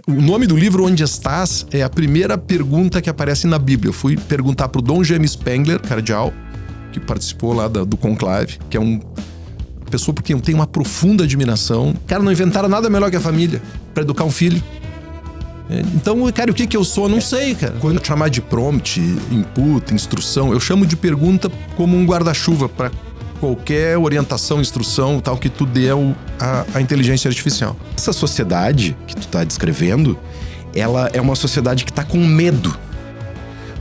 O nome do livro, Onde Estás, é a primeira pergunta que aparece na Bíblia. Eu fui perguntar pro Dom James Spengler, cardeal, que participou lá do conclave, que é uma pessoa por quem eu tenho uma profunda admiração. Cara, não inventaram nada melhor que a família para educar um filho. Então, cara, o que eu sou? Eu não sei, cara. Quando eu chamar de prompt, input, instrução, eu chamo de pergunta como um guarda-chuva para qualquer orientação, instrução, tal, que tu dê a inteligência artificial. Essa sociedade que tu tá descrevendo, ela é uma sociedade que tá com medo.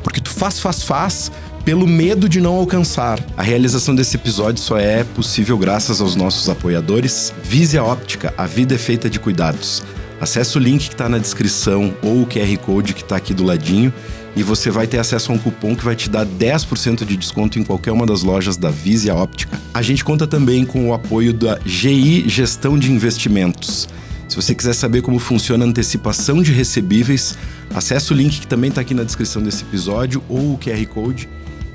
Porque tu faz, pelo medo de não alcançar. A realização desse episódio só é possível graças aos nossos apoiadores. Visia Óptica, a vida é feita de cuidados. Acesse o link que tá na descrição ou o QR Code que tá aqui do ladinho e você vai ter acesso a um cupom que vai te dar 10% de desconto em qualquer uma das lojas da Visia Óptica. A gente conta também com o apoio da GI Gestão de Investimentos. Se você quiser saber como funciona a antecipação de recebíveis, acesse o link que também tá aqui na descrição desse episódio ou o QR Code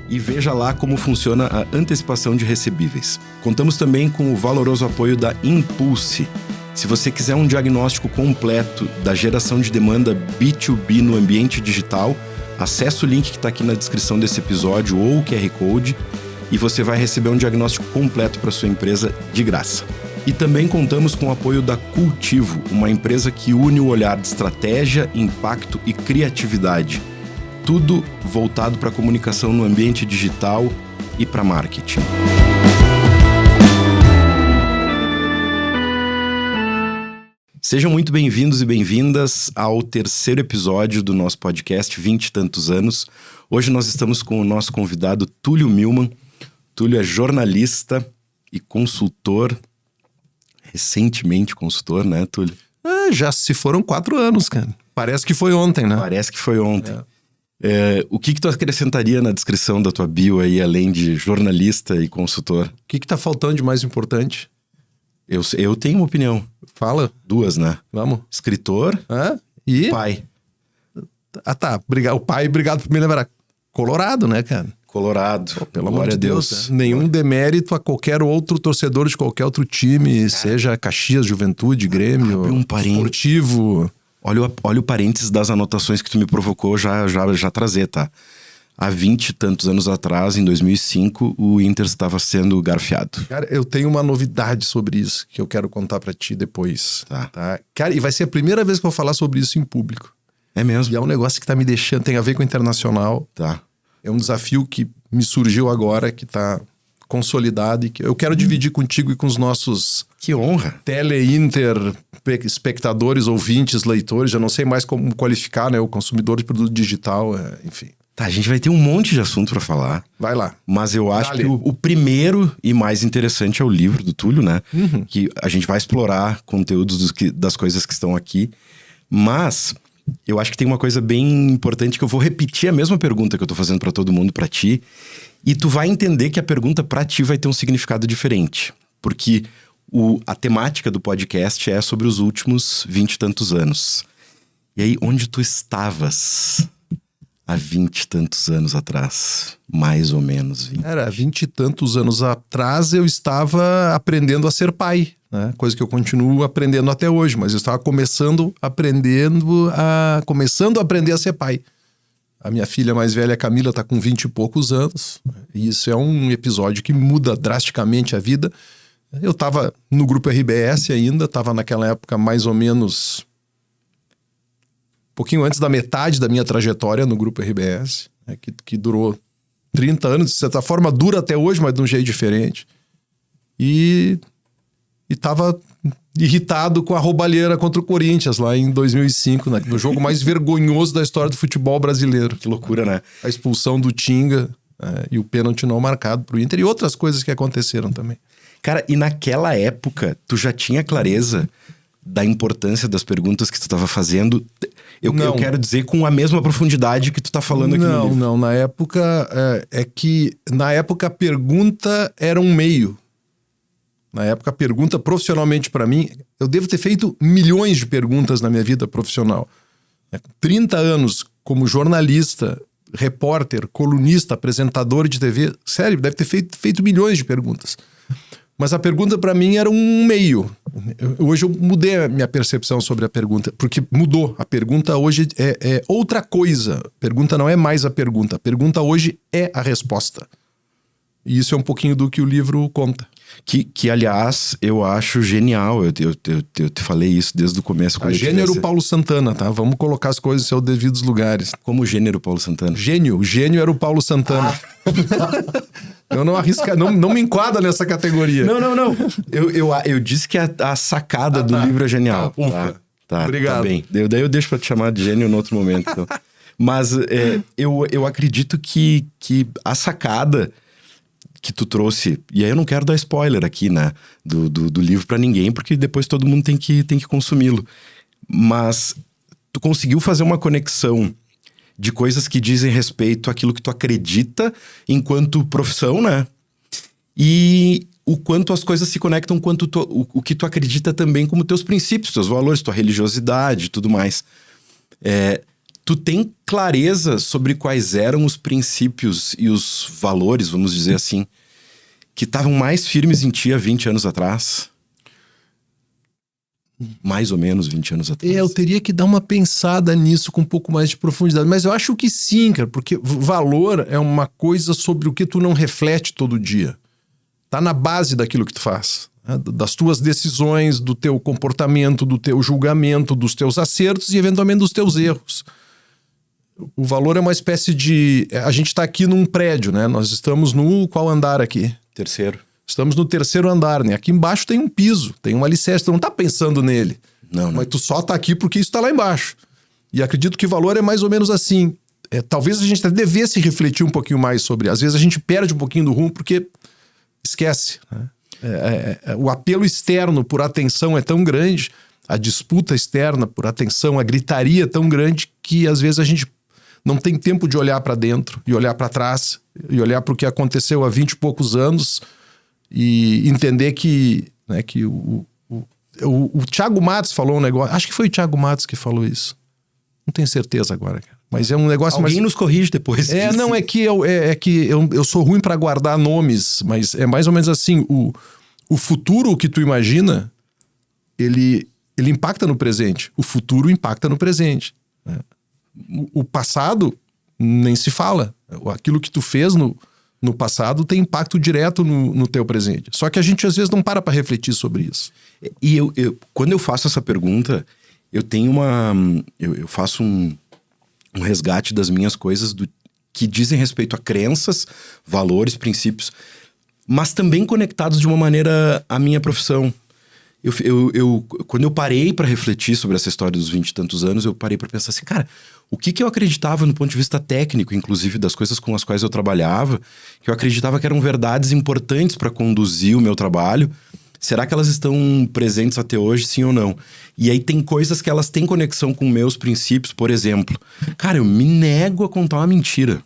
e veja lá como funciona a antecipação de recebíveis. Contamos também com o valoroso apoio da Impulse. Se você quiser um diagnóstico completo da geração de demanda B2B no ambiente digital, acesse o link que está aqui na descrição desse episódio ou o QR Code e você vai receber um diagnóstico completo para sua empresa de graça. E também contamos com o apoio da Cultivo, uma empresa que une o olhar de estratégia, impacto e criatividade. Tudo voltado para a comunicação no ambiente digital e para marketing. Sejam muito bem-vindos e bem-vindas ao terceiro episódio do nosso podcast 20 e tantos anos. Hoje nós estamos com o nosso convidado Túlio Milman. Túlio é jornalista e consultor, recentemente consultor, né, Túlio? Já se foram 4 anos, cara. Parece que foi ontem, né? Parece que foi ontem. O que tu acrescentaria na descrição da tua bio aí, além de jornalista e consultor? O que tá faltando de mais importante? Eu tenho uma opinião. Fala. 2, né? Vamos. Escritor e pai. Tá. O pai, obrigado por me lembrar. Colorado, né, cara? Colorado. Pô, pelo amor de Deus. Né? Nenhum demérito a qualquer outro torcedor de qualquer outro time, seja Caxias, Juventude, Grêmio, Esportivo. Olha o parênteses das anotações que tu me provocou já trazer, tá? Há 20 e tantos anos atrás, em 2005, o Inter estava sendo garfiado. Cara, eu tenho uma novidade sobre isso que eu quero contar pra ti depois. Tá? Cara, e vai ser a primeira vez que eu vou falar sobre isso em público. É mesmo? E é um negócio que tá me deixando, tem a ver com o internacional. Tá. É um desafio que me surgiu agora, que tá consolidado e que eu quero dividir contigo e com os nossos... Que honra! Tele-Inter, espectadores, ouvintes, leitores, já não sei mais como qualificar, né? O consumidor de produto digital, enfim. Tá, a gente vai ter um monte de assunto pra falar. Vai lá. Mas eu acho que o primeiro e mais interessante é o livro do Túlio, né? Uhum. Que a gente vai explorar conteúdos das coisas que estão aqui. Mas eu acho que tem uma coisa bem importante que eu vou repetir a mesma pergunta que eu tô fazendo pra todo mundo, pra ti. E tu vai entender que a pergunta pra ti vai ter um significado diferente. Porque a temática do podcast é sobre os últimos 20 e tantos anos. E aí, onde tu estavas há 20 e tantos anos atrás? Mais ou menos 20. Era 20 e tantos anos atrás eu estava aprendendo a ser pai, né? Coisa que eu continuo aprendendo até hoje, mas eu estava começando a aprender a ser pai. A minha filha mais velha, Camila, está com 20 e poucos anos. E isso é um episódio que muda drasticamente a vida. Eu estava no grupo RBS ainda, estava naquela época mais ou menos... pouquinho antes da metade da minha trajetória no Grupo RBS, né, que durou 30 anos, de certa forma dura até hoje, mas de um jeito diferente. E tava irritado com a roubalheira contra o Corinthians lá em 2005, né, no jogo mais vergonhoso da história do futebol brasileiro. Que loucura, né? A expulsão do Tinga e o pênalti não marcado pro Inter e outras coisas que aconteceram também. Cara, e naquela época, tu já tinha clareza da importância das perguntas que tu estava fazendo? Eu quero dizer com a mesma profundidade que tu tá falando aqui no livro. Não. Na época, na época a pergunta era um meio. Na época a pergunta, profissionalmente para mim, eu devo ter feito milhões de perguntas na minha vida profissional. 30 anos como jornalista, repórter, colunista, apresentador de TV, sério, deve ter feito milhões de perguntas. Mas a pergunta para mim era um meio. Hoje eu mudei a minha percepção sobre a pergunta, porque mudou. A pergunta hoje é outra coisa. A pergunta não é mais a pergunta. A pergunta hoje é a resposta. E isso é um pouquinho do que o livro conta. Que aliás, eu acho genial. Eu te falei isso desde o começo. A gênero Paulo Santana, tá? Vamos colocar as coisas em seus devidos lugares. Como o gênero Paulo Santana? O gênio era o Paulo Santana. Eu não arrisco, não me enquadra nessa categoria. Não. Eu disse que a sacada do livro é genial. Tá, obrigado. Tá bem. Daí eu deixo pra te chamar de gênio no outro momento. Então. Mas eu acredito que a sacada que tu trouxe, e aí eu não quero dar spoiler aqui, né, do livro pra ninguém, porque depois todo mundo tem que consumi-lo. Mas tu conseguiu fazer uma conexão de coisas que dizem respeito àquilo que tu acredita enquanto profissão, né? E o quanto as coisas se conectam quanto o que tu acredita também como teus princípios, teus valores, tua religiosidade e tudo mais. Tu tem clareza sobre quais eram os princípios e os valores, vamos dizer assim, que estavam mais firmes em ti há 20 anos atrás? Mais ou menos 20 anos atrás. Eu teria que dar uma pensada nisso com um pouco mais de profundidade. Mas eu acho que sim, cara, porque valor é uma coisa sobre o que tu não reflete todo dia. Tá na base daquilo que tu faz. Né? Das tuas decisões, do teu comportamento, do teu julgamento, dos teus acertos e eventualmente dos teus erros. O valor é uma espécie de... A gente tá aqui num prédio, né? Nós estamos no... Qual andar aqui? Terceiro. Estamos no terceiro andar, né? Aqui embaixo tem um piso, tem um alicerce, tu não tá pensando nele. Não. Mas tu só tá aqui porque isso tá lá embaixo. E acredito que valor é mais ou menos assim. Talvez a gente devesse refletir um pouquinho mais sobre... Às vezes a gente perde um pouquinho do rumo porque esquece. Né? O apelo externo por atenção é tão grande, a disputa externa por atenção, a gritaria é tão grande que às vezes a gente não tem tempo de olhar para dentro e olhar para trás e olhar para o que aconteceu há 20 e poucos anos e entender que, né, que o Thiago Matos falou um negócio, acho que foi o Thiago Matos que falou isso, não tenho certeza agora, cara. Mas é um negócio... Alguém nos corrige depois. Não, é que eu sou ruim para guardar nomes, mas é mais ou menos assim, o futuro que tu imagina, ele impacta no presente, o futuro impacta no presente, né? O passado nem se fala. Aquilo que tu fez no passado tem impacto direto no teu presente. Só que a gente às vezes não para refletir sobre isso. E quando eu faço essa pergunta, eu tenho eu faço um resgate das minhas coisas que dizem respeito a crenças, valores, princípios, mas também conectados de uma maneira à minha profissão. Quando eu parei para refletir sobre essa história dos 20 e tantos anos, eu parei para pensar assim, cara, o que eu acreditava no ponto de vista técnico, inclusive das coisas com as quais eu trabalhava, que eu acreditava que eram verdades importantes para conduzir o meu trabalho, será que elas estão presentes até hoje, sim ou não? E aí tem coisas que elas têm conexão com meus princípios, por exemplo. Cara, eu me nego a contar uma mentira.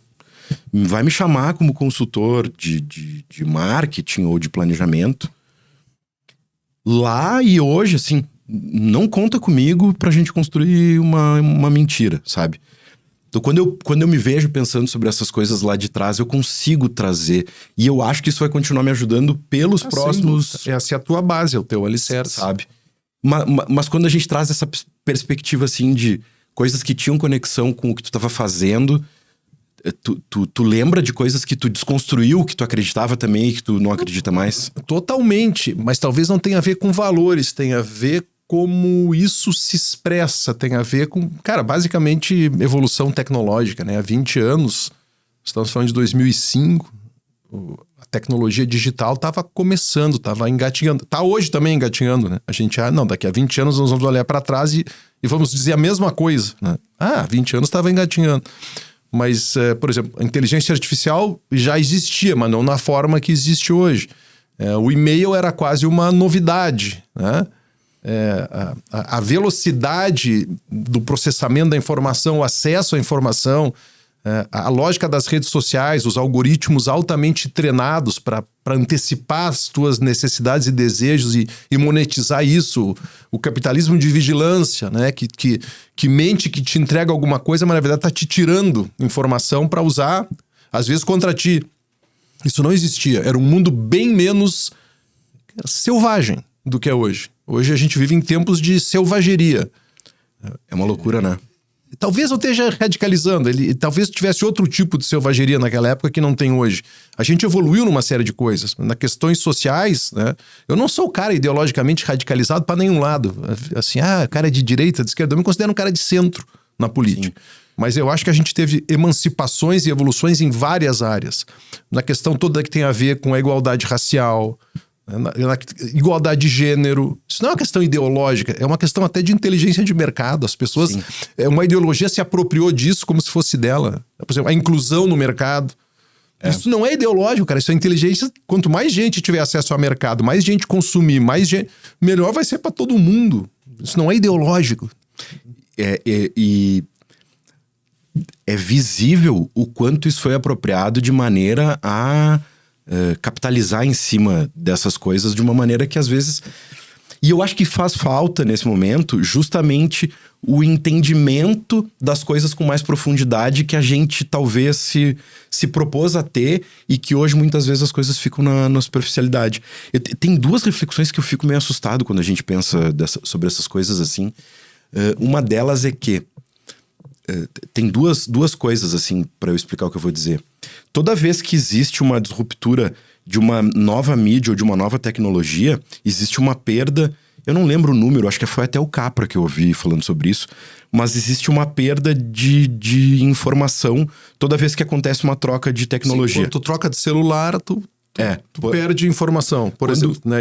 Vai me chamar como consultor de marketing ou de planejamento. Lá e hoje, assim, não conta comigo pra gente construir uma mentira, sabe? Então, quando eu me vejo pensando sobre essas coisas lá de trás, eu consigo trazer. E eu acho que isso vai continuar me ajudando pelos próximos... Essa é a tua base, é o teu alicerce. Sabe? Mas quando a gente traz essa perspectiva, assim, de coisas que tinham conexão com o que tu tava fazendo... Tu lembra de coisas que tu desconstruiu, que tu acreditava também e que tu não acredita mais? Totalmente, mas talvez não tenha a ver com valores, tem a ver como isso se expressa, tem a ver com, cara, basicamente evolução tecnológica, né? Há 20 anos, estamos falando de 2005, a tecnologia digital estava começando, estava engatinhando, tá hoje também engatinhando, né? A gente, daqui a 20 anos nós vamos olhar para trás e vamos dizer a mesma coisa, né? 20 anos estava engatinhando. Mas, por exemplo, a inteligência artificial já existia, mas não na forma que existe hoje. O e-mail era quase uma novidade, né? A velocidade do processamento da informação, o acesso à informação, a lógica das redes sociais, os algoritmos altamente treinados para antecipar as tuas necessidades e desejos e monetizar isso. O capitalismo de vigilância, né? Que mente que te entrega alguma coisa, mas na verdade está te tirando informação para usar, às vezes contra ti. Isso não existia. Era um mundo bem menos selvagem do que é hoje. Hoje a gente vive em tempos de selvageria. É uma loucura, né? Talvez eu esteja radicalizando. Talvez tivesse outro tipo de selvageria naquela época que não tem hoje. A gente evoluiu numa série de coisas. Nas questões sociais, né? Eu não sou o cara ideologicamente radicalizado para nenhum lado. Assim, cara de direita, de esquerda. Eu me considero um cara de centro na política. Sim. Mas eu acho que a gente teve emancipações e evoluções em várias áreas. Na questão toda que tem a ver com a igualdade racial, na igualdade de gênero. Isso não é uma questão ideológica, é uma questão até de inteligência de mercado. As pessoas... Sim. Uma ideologia se apropriou disso como se fosse dela. Por exemplo, a inclusão no mercado. Isso não é ideológico, cara. Isso é inteligência. Quanto mais gente tiver acesso ao mercado, mais gente consumir, mais gente... melhor vai ser para todo mundo. Isso não é ideológico. É visível o quanto isso foi apropriado de maneira a capitalizar em cima dessas coisas de uma maneira que às vezes... E eu acho que faz falta nesse momento justamente o entendimento das coisas com mais profundidade que a gente talvez se propôs a ter e que hoje muitas vezes as coisas ficam na superficialidade. Tem duas reflexões que eu fico meio assustado quando a gente pensa sobre essas coisas assim. Uma delas é que tem duas coisas assim para eu explicar o que eu vou dizer. Toda vez que existe uma disruptura de uma nova mídia ou de uma nova tecnologia, existe uma perda. Eu não lembro o número, acho que foi até o Capra que eu ouvi falando sobre isso, mas existe uma perda de informação toda vez que acontece uma troca de tecnologia. Sim, quando tu troca de celular, tu perde informação, por exemplo, né?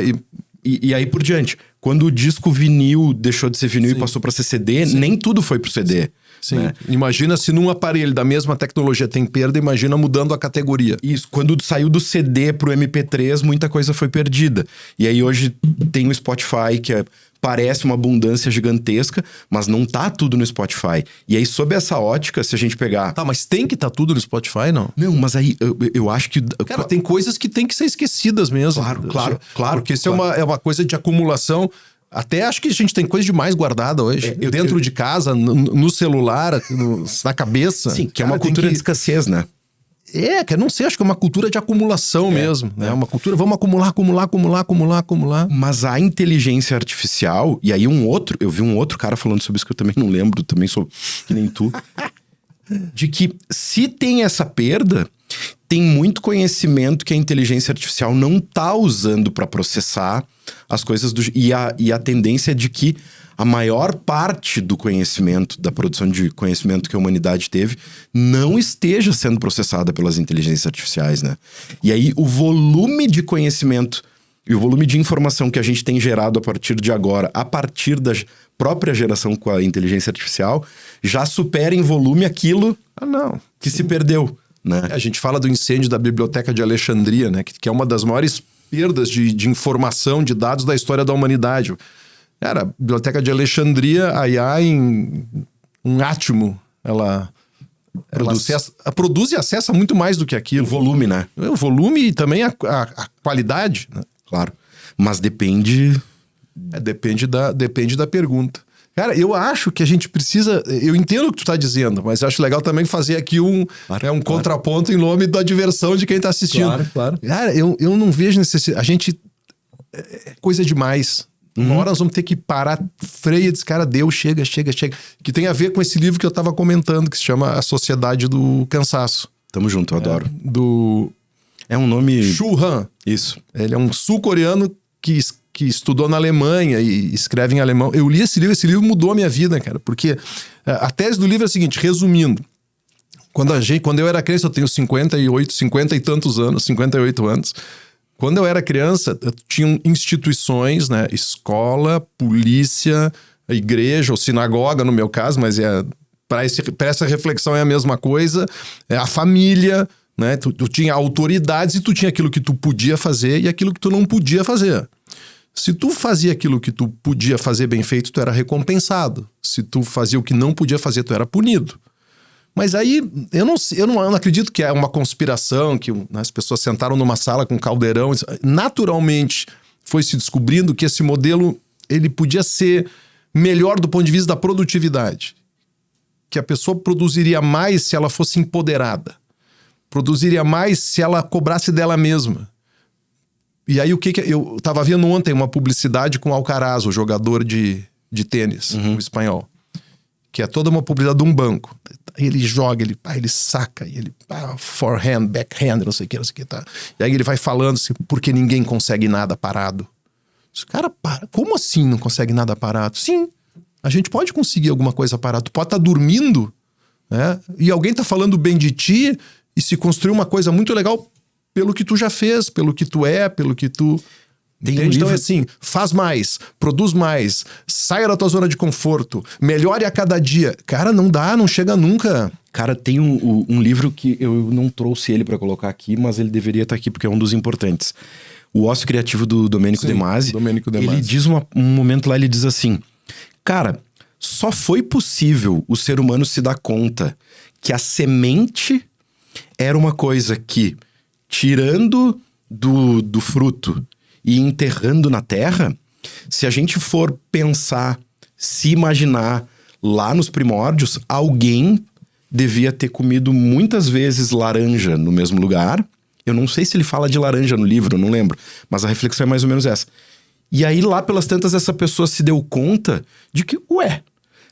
E aí por diante. Quando o disco vinil deixou de ser vinil e passou para ser CD, nem tudo foi pro CD. Sim. Né? Imagina se num aparelho da mesma tecnologia tem perda, imagina mudando a categoria. Isso, quando saiu do CD pro MP3, muita coisa foi perdida. E aí hoje tem o Spotify, que parece uma abundância gigantesca, mas não tá tudo no Spotify. E aí, sob essa ótica, se a gente pegar... Tá, mas tem que tá tudo no Spotify, não? Não, mas aí eu acho que... Cara, tem coisas que tem que ser esquecidas mesmo. Claro. Porque isso é uma coisa de acumulação... Até acho que a gente tem coisa demais guardada hoje. Dentro de casa, no celular, na cabeça. Sim, que é uma cultura de escassez, né? Que eu não sei, acho que é uma cultura de acumulação mesmo. Né? Uma cultura, vamos acumular. Mas a inteligência artificial, e aí eu vi um outro cara falando sobre isso que eu também não lembro, também sou que nem tu, de que se tem essa perda, tem muito conhecimento que a inteligência artificial não tá usando para processar as coisas e a tendência é de que a maior parte do conhecimento, da produção de conhecimento que a humanidade teve, não esteja sendo processada pelas inteligências artificiais, né? E aí o volume de conhecimento e o volume de informação que a gente tem gerado a partir de agora, a partir da própria geração com a inteligência artificial, já supera em volume aquilo que se perdeu, né? A gente fala do incêndio da Biblioteca de Alexandria, né? Que é uma das maiores perdas de informação, de dados da história da humanidade. Cara, a Biblioteca de Alexandria, em um átomo, ela produz e acessa muito mais do que aquilo. O volume, né? O volume e também a qualidade, né? Claro. Mas depende... Depende da pergunta. Cara, eu acho que a gente precisa... Eu entendo o que tu tá dizendo, mas eu acho legal também fazer aqui um contraponto em nome da diversão de quem tá assistindo. Claro. Cara, eu não vejo necessidade... A gente... É coisa demais. Uma hora nós vamos ter que parar, freia e dizer, cara, Deus, chega. Que tem a ver com esse livro que eu tava comentando, que se chama A Sociedade do Cansaço. Tamo junto, eu adoro. É um nome... Shu Han. Isso. Ele é um sul-coreano que estudou na Alemanha e escreve em alemão. Eu li esse livro mudou a minha vida, cara. Porque a tese do livro é a seguinte, resumindo. Quando eu era criança, eu tenho 50 e tantos anos, 58 anos. Quando eu era criança, tinham instituições, né? Escola, polícia, igreja ou sinagoga, no meu caso, mas para essa reflexão é a mesma coisa. A família, né? Tu tinha autoridades e tu tinha aquilo que tu podia fazer e aquilo que tu não podia fazer. Se tu fazia aquilo que tu podia fazer bem feito, tu era recompensado. Se tu fazia o que não podia fazer, tu era punido. Mas aí, eu não acredito que é uma conspiração, que as pessoas sentaram numa sala com um caldeirão. Naturalmente, foi se descobrindo que esse modelo, ele podia ser melhor do ponto de vista da produtividade. Que a pessoa produziria mais se ela fosse empoderada. Produziria mais se ela cobrasse dela mesma. E aí, o que eu tava vendo ontem uma publicidade com o Alcaraz, o jogador de tênis, o espanhol. Que é toda uma publicidade de um banco. Ele joga, ele saca, ele forehand, backhand, não sei o que, tá. E aí ele vai falando assim, porque ninguém consegue nada parado. Cara, como assim não consegue nada parado? Sim, a gente pode conseguir alguma coisa parada. Tu pode estar dormindo, né? E alguém tá falando bem de ti e se construir uma coisa muito legal pelo que tu já fez, pelo que tu é, pelo que tu... Então é assim, faz mais, produz mais, saia da tua zona de conforto, melhore a cada dia. Cara, não dá, não chega nunca. Cara, tem um livro que eu não trouxe ele pra colocar aqui, mas ele deveria estar aqui porque é um dos importantes. O Ócio Criativo do Domênico De Masi. Domênico De Masi. Ele diz um momento lá, ele diz assim, cara, só foi possível o ser humano se dar conta que a semente era uma coisa que, tirando do fruto e enterrando na terra, se a gente for pensar, se imaginar lá nos primórdios, alguém devia ter comido muitas vezes laranja no mesmo lugar. Eu não sei se ele fala de laranja no livro, eu não lembro, mas a reflexão é mais ou menos essa. E aí lá pelas tantas essa pessoa se deu conta de que,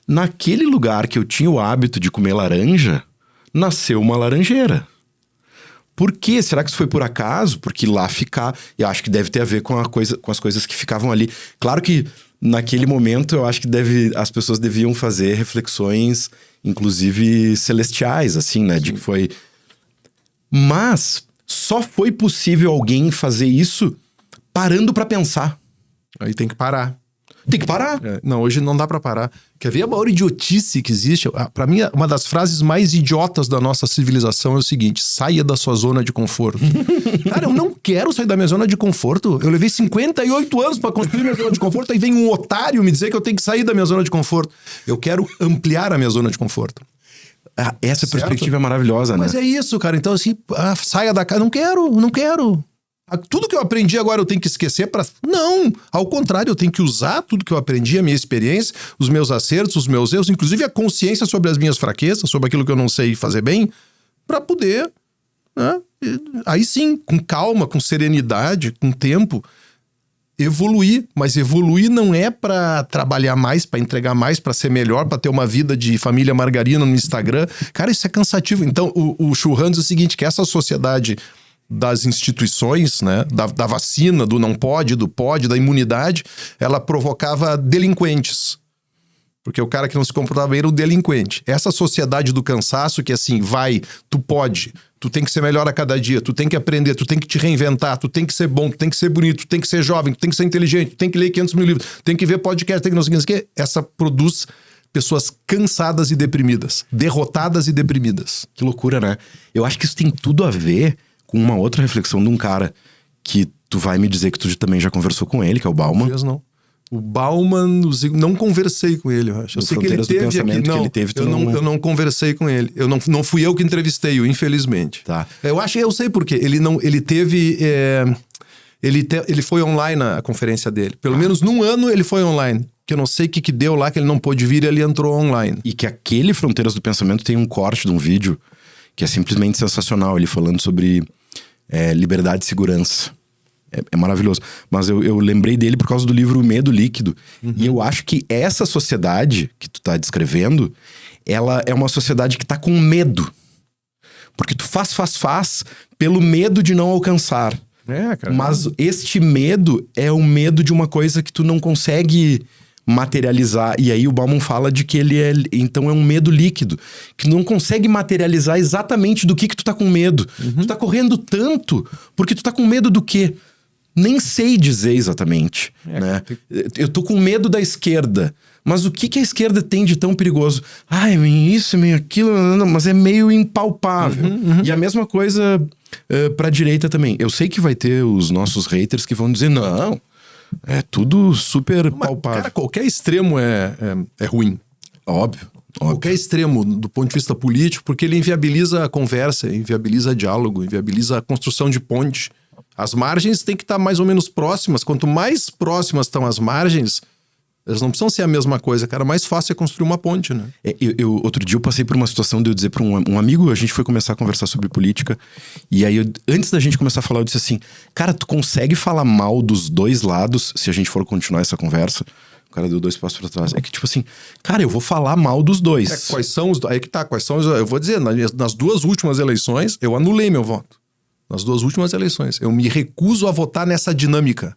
naquele lugar que eu tinha o hábito de comer laranja, nasceu uma laranjeira. Por quê? Será que isso foi por acaso? Porque lá eu acho que deve ter a ver com as coisas que ficavam ali. Claro que naquele momento eu acho que as pessoas deviam fazer reflexões, inclusive celestiais, assim, né? De que foi... Mas só foi possível alguém fazer isso parando pra pensar. Aí tem que parar. Tem que parar. Não, hoje não dá pra parar. Quer ver a maior idiotice que existe? Pra mim, uma das frases mais idiotas da nossa civilização é o seguinte: saia da sua zona de conforto. Cara, eu não quero sair da minha zona de conforto. Eu levei 58 anos pra construir minha zona de conforto, aí vem um otário me dizer que eu tenho que sair da minha zona de conforto. Eu quero ampliar a minha zona de conforto. Essa perspectiva é maravilhosa, né? Mas é isso, cara. Então, assim, saia da casa. Não quero. Tudo que eu aprendi agora eu tenho que esquecer pra... Não, ao contrário, eu tenho que usar tudo que eu aprendi, a minha experiência, os meus acertos, os meus erros, inclusive a consciência sobre as minhas fraquezas, sobre aquilo que eu não sei fazer bem, pra poder, né? Aí sim, com calma, com serenidade, com tempo, evoluir. Mas evoluir não é pra trabalhar mais, pra entregar mais, pra ser melhor, pra ter uma vida de família margarina no Instagram. Cara, isso é cansativo. Então, o Churran diz o seguinte, que essa sociedade das instituições, né, da vacina, do não pode, do pode, da imunidade, ela provocava delinquentes. Porque o cara que não se comportava bem era o delinquente. Essa sociedade do cansaço que assim, tu pode, tu tem que ser melhor a cada dia, tu tem que aprender, tu tem que te reinventar, tu tem que ser bom, tu tem que ser bonito, tu tem que ser jovem, tu tem que ser inteligente, tu tem que ler 500 mil livros, tem que ver podcast, tem que não sei o que. Essa produz pessoas cansadas e deprimidas, derrotadas e deprimidas. Que loucura, né? Eu acho que isso tem tudo a ver com uma outra reflexão de um cara que tu vai me dizer que tu também já conversou com ele, que é o Bauman. Não. O Bauman, não conversei com ele, eu acho. Eu sei que ele teve aqui. Não, que ele teve, eu não conversei com ele. Não fui eu que entrevistei-o, infelizmente. Tá. Eu sei por quê. Ele teve... Ele foi online a conferência dele. Pelo menos num ano ele foi online. Que eu não sei o que deu lá, que ele não pôde vir e ele entrou online. E que aquele Fronteiras do Pensamento tem um corte de um vídeo que é simplesmente sensacional. Ele falando sobre liberdade e segurança. É maravilhoso. Mas eu lembrei dele por causa do livro Medo Líquido. Uhum. E eu acho que essa sociedade que tu tá descrevendo, ela é uma sociedade que tá com medo. Porque tu faz pelo medo de não alcançar. Cara. Mas este medo é o medo de uma coisa que tu não consegue materializar. E aí o Bauman fala de que então é um medo líquido, que não consegue materializar exatamente do que tu tá com medo. Uhum. Tu tá correndo tanto porque tu tá com medo do quê? Nem sei dizer exatamente, né? Eu tô com medo da esquerda, mas o que a esquerda tem de tão perigoso? Isso, meio aquilo, não, mas é meio impalpável. Uhum. E a mesma coisa pra direita também. Eu sei que vai ter os nossos haters que vão dizer, não, é tudo super palpável. Cara, qualquer extremo é ruim. Óbvio. Qualquer extremo do ponto de vista político, porque ele inviabiliza a conversa, inviabiliza diálogo, inviabiliza a construção de ponte. As margens têm que estar mais ou menos próximas. Quanto mais próximas estão as margens, Elas não precisam ser a mesma coisa, cara. Mais fácil é construir uma ponte, né? Outro dia eu passei por uma situação de eu dizer pra um amigo, a gente foi começar a conversar sobre política, e aí antes da gente começar a falar, eu disse assim, cara, tu consegue falar mal dos dois lados se a gente for continuar essa conversa? O cara deu 2 passos pra trás. É que tipo assim, cara, eu vou falar mal dos dois. Quais são os... Aí que tá, quais são os... Eu vou dizer, nas 2 últimas eleições, eu anulei meu voto. Nas 2 últimas eleições. Eu me recuso a votar nessa dinâmica.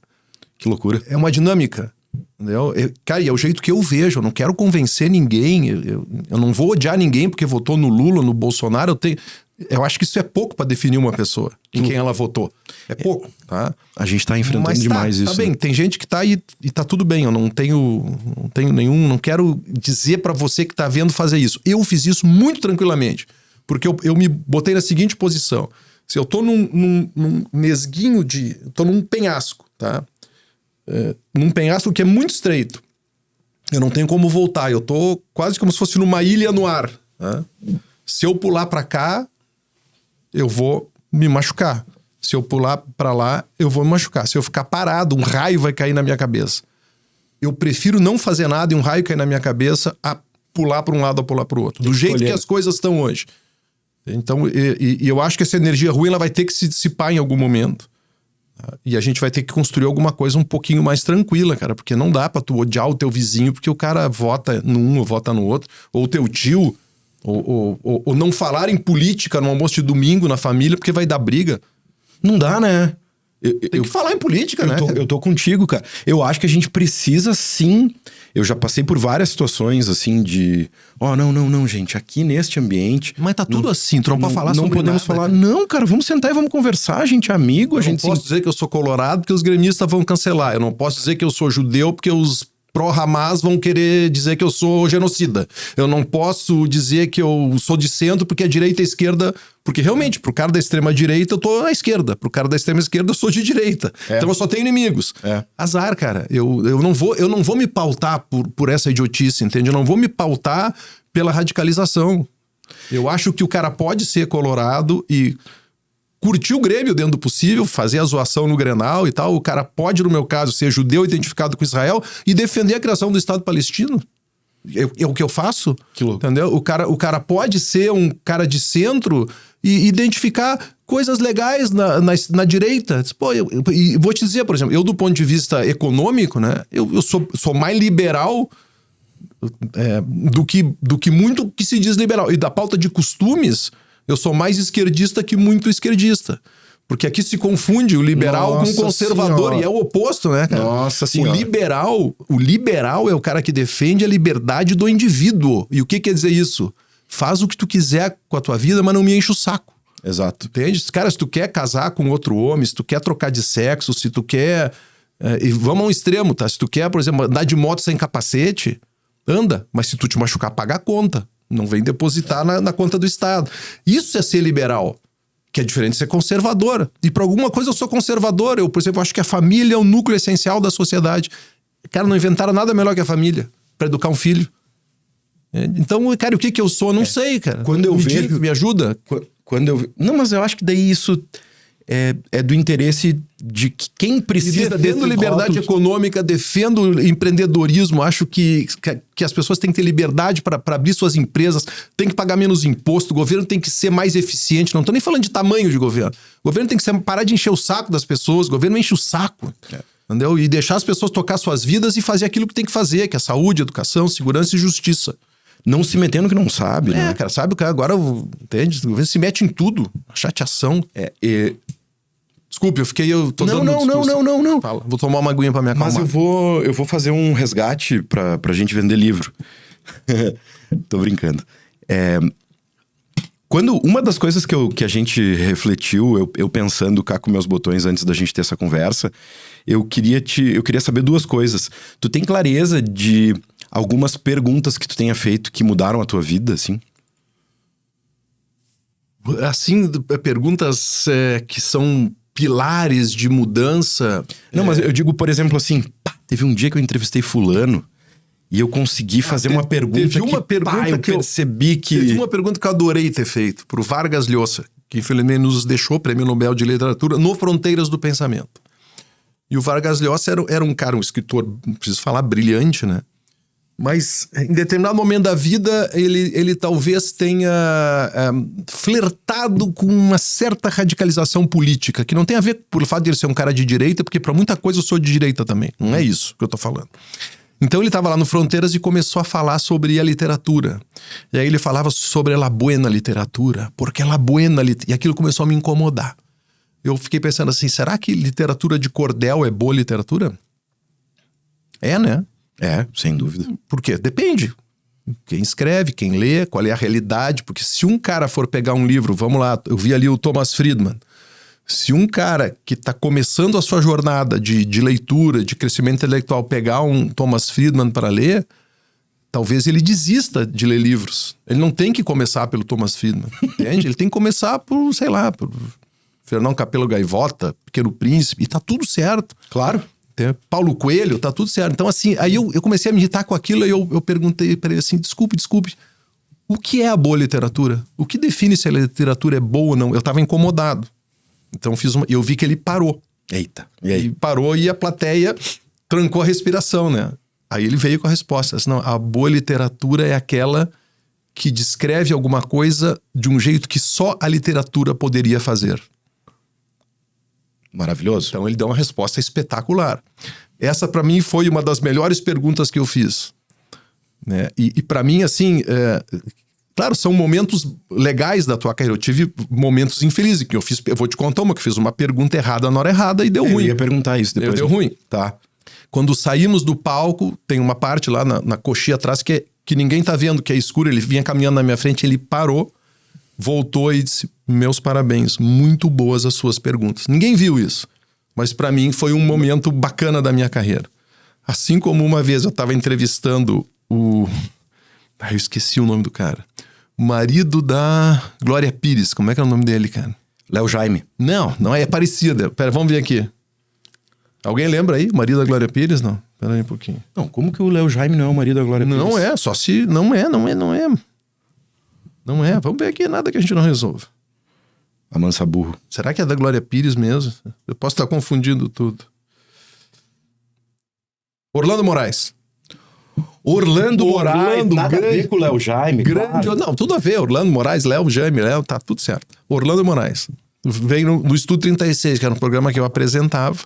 Que loucura. É uma dinâmica. Entendeu? Cara, e é o jeito que eu vejo. Eu não quero convencer ninguém. Eu não vou odiar ninguém porque votou no Lula, no Bolsonaro. Eu acho que isso é pouco pra definir uma pessoa, em quem ela votou. É pouco, tá? A gente tá enfrentando demais isso. Tá bem, tem gente que tá aí e tá tudo bem. Eu não tenho nenhum... Não quero dizer pra você que tá vendo fazer isso. Eu fiz isso muito tranquilamente. Porque eu me botei na seguinte posição. Se eu tô num nesguinho de... Eu tô num penhasco, tá? Num penhasco que é muito estreito. Eu não tenho como voltar. Eu tô quase como se fosse numa ilha no ar. Tá? Se eu pular pra cá, eu vou me machucar. Se eu pular pra lá, eu vou me machucar. Se eu ficar parado, um raio vai cair na minha cabeça. Eu prefiro não fazer nada e um raio cair na minha cabeça a pular pra um lado ou pular pro outro. Do jeito que as coisas estão hoje. Então, eu acho que essa energia ruim ela vai ter que se dissipar em algum momento. E a gente vai ter que construir alguma coisa um pouquinho mais tranquila, cara. Porque não dá pra tu odiar o teu vizinho porque o cara vota num ou vota no outro. Ou o teu tio. Ou não falar em política no almoço de domingo na família porque vai dar briga. Não dá, né? Tem que falar em política, né? Eu tô contigo, cara. Eu acho que a gente precisa sim... Eu já passei por várias situações, assim, de... Não, gente, aqui neste ambiente... Mas tá tudo assim, tu não pode falar sobre nada. Não podemos falar... Não, cara, vamos sentar e vamos conversar, a gente é amigo, a gente... Eu não posso dizer que eu sou colorado porque os gremistas vão cancelar. Eu não posso dizer que eu sou judeu porque os pró-Hamas vão querer dizer que eu sou genocida. Eu não posso dizer que eu sou de centro porque a direita e a esquerda... Porque realmente, pro cara da extrema-direita eu tô à esquerda. Pro cara da extrema-esquerda eu sou de direita. Então eu só tenho inimigos. Azar, cara. Eu não vou me pautar por essa idiotice, entende? Eu não vou me pautar pela radicalização. Eu acho que o cara pode ser colorado e curtir o Grêmio dentro do possível, fazer a zoação no Grenal e tal. O cara pode, no meu caso, ser judeu identificado com Israel e defender a criação do Estado palestino. É o que eu faço. Que louco. Entendeu? O cara pode ser um cara de centro e identificar coisas legais na direita. Pô, e vou te dizer, por exemplo, eu do ponto de vista econômico, né? Eu sou mais liberal do que muito que se diz liberal. E da pauta de costumes, eu sou mais esquerdista que muito esquerdista. Porque aqui se confunde o liberal com o conservador. Senhora. E é o oposto, né, cara? Nossa senhora. O liberal é o cara que defende a liberdade do indivíduo. E o que quer dizer isso? Faz o que tu quiser com a tua vida, mas não me enche o saco. Exato. Entende? Cara, se tu quer casar com outro homem, se tu quer trocar de sexo, se tu quer... e vamos a um extremo, tá? Se tu quer, por exemplo, andar de moto sem capacete, anda. Mas se tu te machucar, paga a conta. Não vem depositar na conta do Estado. Isso é ser liberal. Que é diferente de ser conservador. E por alguma coisa eu sou conservador. Eu, por exemplo, acho que a família é o núcleo essencial da sociedade. Cara, não inventaram nada melhor que a família para educar um filho. Então, cara, o que eu sou? Eu não sei, cara. Quando eu vejo... Me ajuda? Não, mas eu acho que daí isso é do interesse de que quem precisa... Defendo liberdade econômica, defendo empreendedorismo. Acho que as pessoas têm que ter liberdade para abrir suas empresas, tem que pagar menos imposto, o governo tem que ser mais eficiente. Não estou nem falando de tamanho de governo. O governo tem que parar de encher o saco das pessoas, o governo enche o saco. Entendeu? E deixar as pessoas tocar suas vidas e fazer aquilo que tem que fazer, que é saúde, educação, segurança e justiça. Não se metendo que não sabe, né? Cara, sabe o que agora, entende? O governo se mete em tudo. Chateação. Desculpe, eu tô dando Não. Fala, vou tomar uma aguinha pra me acalmar. Mas eu vou fazer um resgate pra gente vender livro. Tô brincando. Uma das coisas que a gente refletiu, eu pensando cá com meus botões antes da gente ter essa conversa, eu queria saber 2 coisas. Tu tem clareza de algumas perguntas que tu tenha feito que mudaram a tua vida, assim? Assim, perguntas que são pilares de mudança. Não, mas eu digo, por exemplo, assim, teve um dia que eu entrevistei fulano e eu consegui fazer uma pergunta eu percebi que... Teve uma pergunta que eu adorei ter feito pro Vargas Llosa, que infelizmente nos deixou Prêmio Nobel de Literatura, no Fronteiras do Pensamento. E o Vargas Llosa era um cara, um escritor, não preciso falar, brilhante, né? Mas em determinado momento da vida, ele talvez tenha flertado com uma certa radicalização política, que não tem a ver pelo fato de ele ser um cara de direita, porque para muita coisa eu sou de direita também. Não é isso que eu tô falando. Então ele estava lá no Fronteiras e começou a falar sobre a literatura. E aí ele falava sobre a buena literatura, porque a buena literatura... E aquilo começou a me incomodar. Eu fiquei pensando assim, será que literatura de cordel é boa literatura? É, né? É, sem dúvida. Por quê? Depende. Quem escreve, quem lê, qual é a realidade. Porque se um cara for pegar um livro, vamos lá, eu vi ali o Thomas Friedman. Se um cara que está começando a sua jornada de leitura, de crescimento intelectual, pegar um Thomas Friedman para ler, talvez ele desista de ler livros. Ele não tem que começar pelo Thomas Friedman, entende? Ele tem que começar por, sei lá, por Fernão Capelo Gaivota, Pequeno Príncipe, e tá tudo certo. Claro. Paulo Coelho, tá tudo certo. Então, assim, aí eu comecei a me irritar com aquilo e eu perguntei para ele assim, desculpe, o que é a boa literatura? O que define se a literatura é boa ou não? Eu tava incomodado. Então eu vi que ele parou. Eita, e aí? E parou e a plateia trancou a respiração, né? Aí ele veio com a resposta. Assim, não, a boa literatura é aquela que descreve alguma coisa de um jeito que só a literatura poderia fazer. Maravilhoso. Então ele deu uma resposta espetacular. Essa para mim foi uma das melhores perguntas que eu fiz, né? E para mim assim, claro, são momentos legais da tua carreira. Eu tive momentos infelizes que eu vou te contar uma que eu fiz uma pergunta errada na hora errada e deu ruim. Eu ia perguntar isso depois. Deu ruim. Tá. Quando saímos do palco, tem uma parte lá na coxinha atrás que ninguém tá vendo, que é escuro. Ele vinha caminhando na minha frente, ele parou, voltou e disse: meus parabéns, muito boas as suas perguntas. Ninguém viu isso, mas para mim foi um momento bacana da minha carreira. Assim como uma vez eu estava entrevistando eu esqueci o nome do cara. O marido da Glória Pires. Como é que é o nome dele, cara? Léo Jaime. Não é parecida. Pera, vamos ver aqui. Alguém lembra aí? Marido da Glória Pires? Não. Pera aí um pouquinho. Não, como que o Léo Jaime não é o marido da Glória Pires? Não é, só se... Não é. Não é. Vamos ver aqui, nada que a gente não resolva. Amansa burro. Será que é da Glória Pires mesmo? Eu posso estar confundindo tudo. Orlando Moraes. Orlando Moraes, nada a ver com o Léo Jaime. Grande, claro. Não, tudo a ver. Orlando Moraes, Léo Jaime, tá tudo certo. Orlando Moraes. Veio no Estúdio 36, que era um programa que eu apresentava.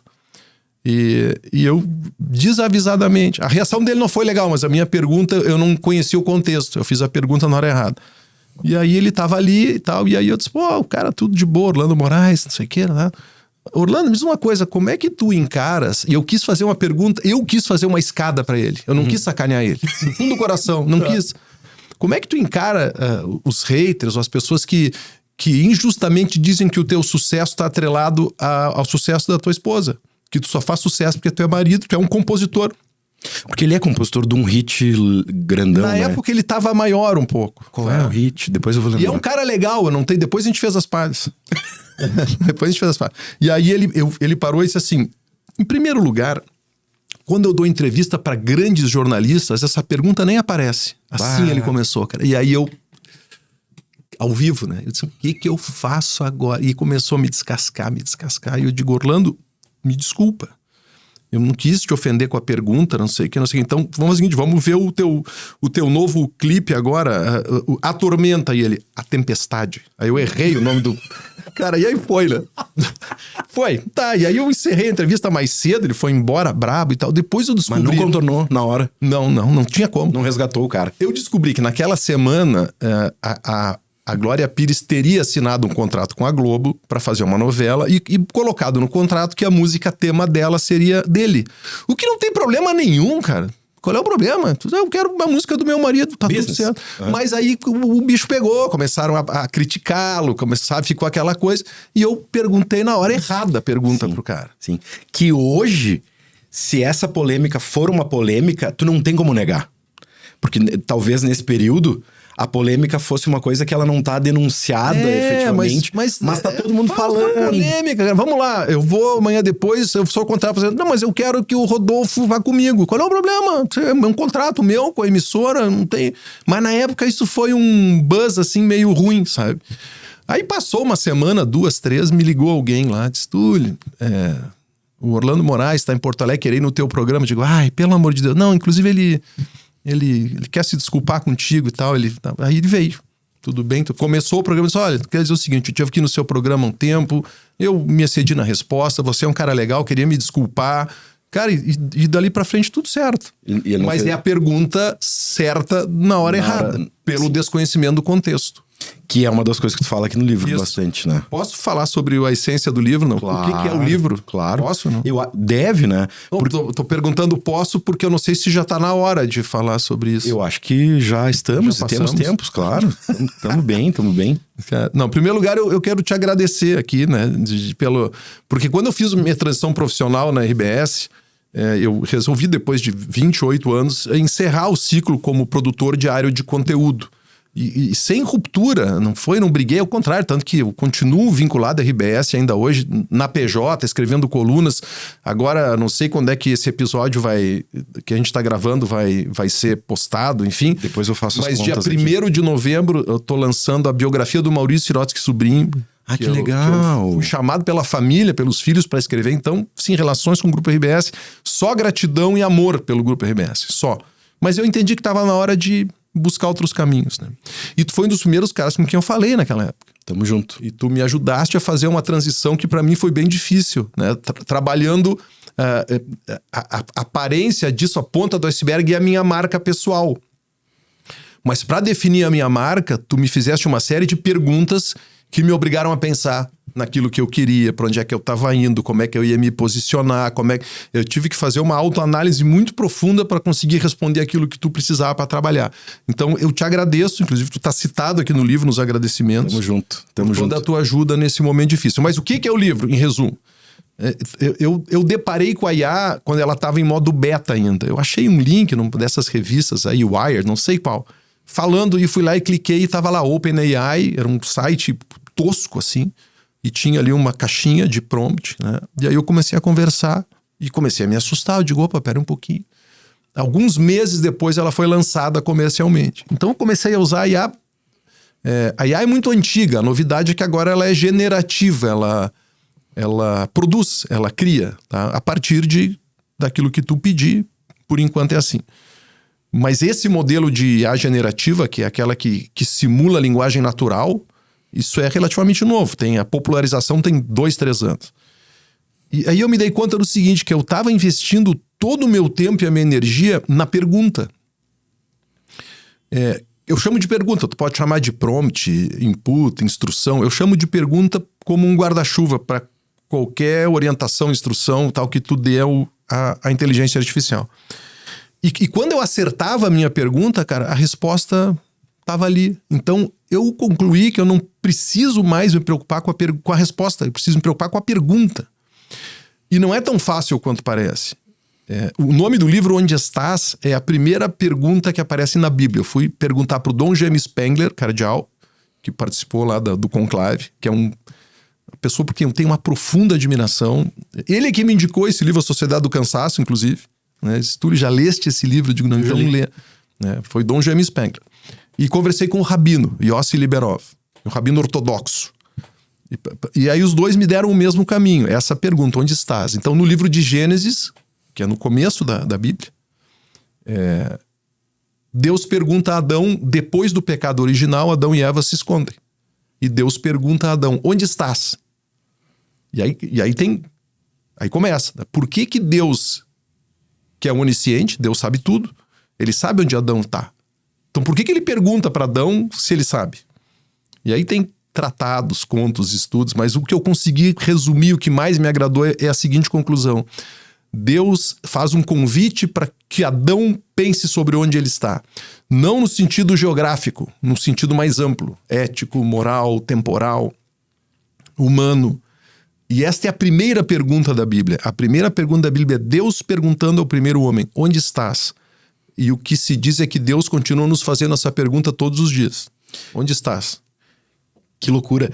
E eu, desavisadamente... A reação dele não foi legal, mas a minha pergunta, eu não conhecia o contexto. Eu fiz a pergunta na hora errada. E aí ele tava ali e tal, e aí eu disse, o cara tudo de boa, Orlando Moraes, não sei o que, né? Orlando, me diz uma coisa, como é que tu encaras... E eu quis fazer uma pergunta, eu quis fazer uma escada pra ele. Eu não quis sacanear ele. No fundo do coração, não quis. Como é que tu encara os haters, ou as pessoas que injustamente dizem que o teu sucesso tá atrelado ao sucesso da tua esposa? Que tu só faz sucesso porque tu é marido, tu é um compositor. Porque ele é compositor de um hit grandão, Na época ele tava maior um pouco. Qual é o hit? Depois eu vou lembrar. E é um cara legal, eu não tenho... Depois a gente fez as pazes. E aí ele parou e disse assim, em primeiro lugar, quando eu dou entrevista para grandes jornalistas, essa pergunta nem aparece. Assim ele começou, cara. E aí eu, ao vivo, né? Eu disse, o que eu faço agora? E começou a me descascar. E eu digo, Orlando, me desculpa. Eu não quis te ofender com a pergunta, não sei o que, não sei o que. Então, vamos ao seguinte, vamos ver o teu novo clipe agora, A Tormenta. E ele, A Tempestade. Aí eu errei o nome do... Cara, e aí foi, né? Foi. Tá, e aí eu encerrei a entrevista mais cedo, ele foi embora brabo e tal. Depois eu descobri... Mas não contornou na hora. Não tinha como. Não resgatou o cara. Eu descobri que naquela semana a Glória Pires teria assinado um contrato com a Globo para fazer uma novela e colocado no contrato que a música tema dela seria dele. O que não tem problema nenhum, cara. Qual é o problema? Eu quero uma música do meu marido, tá tudo certo. Mas aí o bicho pegou, começaram a criticá-lo, ficou aquela coisa. E eu perguntei na hora errada a pergunta pro cara. Sim. Que hoje, se essa polêmica for uma polêmica, tu não tem como negar. Porque talvez nesse período... a polêmica fosse uma coisa que ela não tá denunciada efetivamente, mas tá todo mundo falando. Polêmica, cara. Vamos lá, eu vou amanhã depois, eu sou contrato fazendo. Não, mas eu quero que o Rodolfo vá comigo. Qual é o problema? É um contrato meu com a emissora, não tem... Mas na época isso foi um buzz assim meio ruim, sabe? Aí passou uma semana, 2, 3, me ligou alguém lá, disse, Túlio, o Orlando Moraes está em Porto Alegre, querendo ir no teu programa. Eu digo, ai, pelo amor de Deus. Não, inclusive ele quer se desculpar contigo e tal. Aí ele veio. Tudo bem? Começou o programa e disse, olha, quer dizer o seguinte, eu tive aqui no seu programa há um tempo, eu me excedi na resposta, você é um cara legal, queria me desculpar. Cara, e dali pra frente tudo certo. Mas é a pergunta certa na hora errada, pelo desconhecimento do contexto. Que é uma das coisas que tu fala aqui no livro bastante, né? Posso falar sobre a essência do livro, não? Claro, o que é o livro? Claro. Posso, não? Deve, né? Tô perguntando posso porque eu não sei se já tá na hora de falar sobre isso. Eu acho que já estamos, temos tempos, claro. Estamos bem, estamos bem. Não, em primeiro lugar, eu quero te agradecer aqui, né? Porque quando eu fiz minha transição profissional na RBS, eu resolvi, depois de 28 anos, encerrar o ciclo como produtor diário de conteúdo. E sem ruptura, não briguei, ao contrário, tanto que eu continuo vinculado à RBS ainda hoje, na PJ, escrevendo colunas. Agora, não sei quando é que esse episódio que a gente está gravando vai ser postado, enfim. Depois eu faço as contas. Mas dia 1º de novembro eu tô lançando a biografia do Maurício Sirotsky Sobrinho. Ah, que legal! Eu fui chamado pela família, pelos filhos para escrever. Então, sim, relações com o Grupo RBS, só gratidão e amor pelo Grupo RBS, só. Mas eu entendi que estava na hora de buscar outros caminhos, né? E tu foi um dos primeiros caras com quem eu falei naquela época. Tamo junto. E tu me ajudaste a fazer uma transição que para mim foi bem difícil, né? Trabalhando a aparência disso, a ponta do iceberg e a minha marca pessoal. Mas para definir a minha marca, tu me fizeste uma série de perguntas que me obrigaram a pensar naquilo que eu queria, para onde é que eu estava indo, como é que eu ia me posicionar, eu tive que fazer uma autoanálise muito profunda para conseguir responder aquilo que tu precisava para trabalhar. Então eu te agradeço, inclusive tu tá citado aqui no livro nos agradecimentos. Tamo junto. Toda a tua ajuda nesse momento difícil. Mas o que é o livro, em resumo? Eu deparei com a IA quando ela estava em modo beta ainda. Eu achei um link numa dessas revistas aí, Wired, não sei qual, falando, e fui lá e cliquei e estava lá, OpenAI, era um site tosco assim, e tinha ali uma caixinha de prompt, né? E aí eu comecei a conversar e comecei a me assustar. Eu digo, opa, pera um pouquinho. Alguns meses depois ela foi lançada comercialmente. Então eu comecei a usar a IA. A IA é muito antiga, a novidade é que agora ela é generativa, ela produz, ela cria, tá? A partir daquilo que tu pedir, por enquanto é assim. Mas esse modelo de IA generativa, que é aquela que simula a linguagem natural, isso é relativamente novo. A popularização tem 2, 3 anos. E aí eu me dei conta do seguinte, que eu estava investindo todo o meu tempo e a minha energia na pergunta. Eu chamo de pergunta, tu pode chamar de prompt, input, instrução. Eu chamo de pergunta como um guarda-chuva para qualquer orientação, instrução, tal que tu dê à inteligência artificial. E quando eu acertava a minha pergunta, cara, a resposta estava ali. Então, eu concluí que eu não preciso mais me preocupar com a resposta, eu preciso me preocupar com a pergunta. E não é tão fácil quanto parece. O nome do livro, Onde Estás, é a primeira pergunta que aparece na Bíblia. Eu fui perguntar para o Dom James Spengler, cardeal, que participou lá do conclave, que é uma pessoa por quem eu tenho uma profunda admiração. Ele é quem me indicou esse livro, A Sociedade do Cansaço, inclusive. Né? Se tu já leste esse livro, eu digo, não, então lê. Né? Foi Dom James Spengler. E conversei com o rabino, Yossi Liberov, o rabino ortodoxo. E aí os dois me deram o mesmo caminho, essa pergunta, onde estás? Então no livro de Gênesis, que é no começo da Bíblia, Deus pergunta a Adão, depois do pecado original, Adão e Eva se escondem. E Deus pergunta a Adão, onde estás? E aí começa. Por que Deus, que é onisciente, Deus sabe tudo, ele sabe onde Adão está? Então por que ele pergunta para Adão se ele sabe? E aí tem tratados, contos, estudos, mas o que eu consegui resumir, o que mais me agradou é a seguinte conclusão. Deus faz um convite para que Adão pense sobre onde ele está. Não no sentido geográfico, no sentido mais amplo, ético, moral, temporal, humano. E esta é a primeira pergunta da Bíblia. A primeira pergunta da Bíblia é Deus perguntando ao primeiro homem, onde estás? E o que se diz é que Deus continua nos fazendo essa pergunta todos os dias. Onde estás? Que loucura.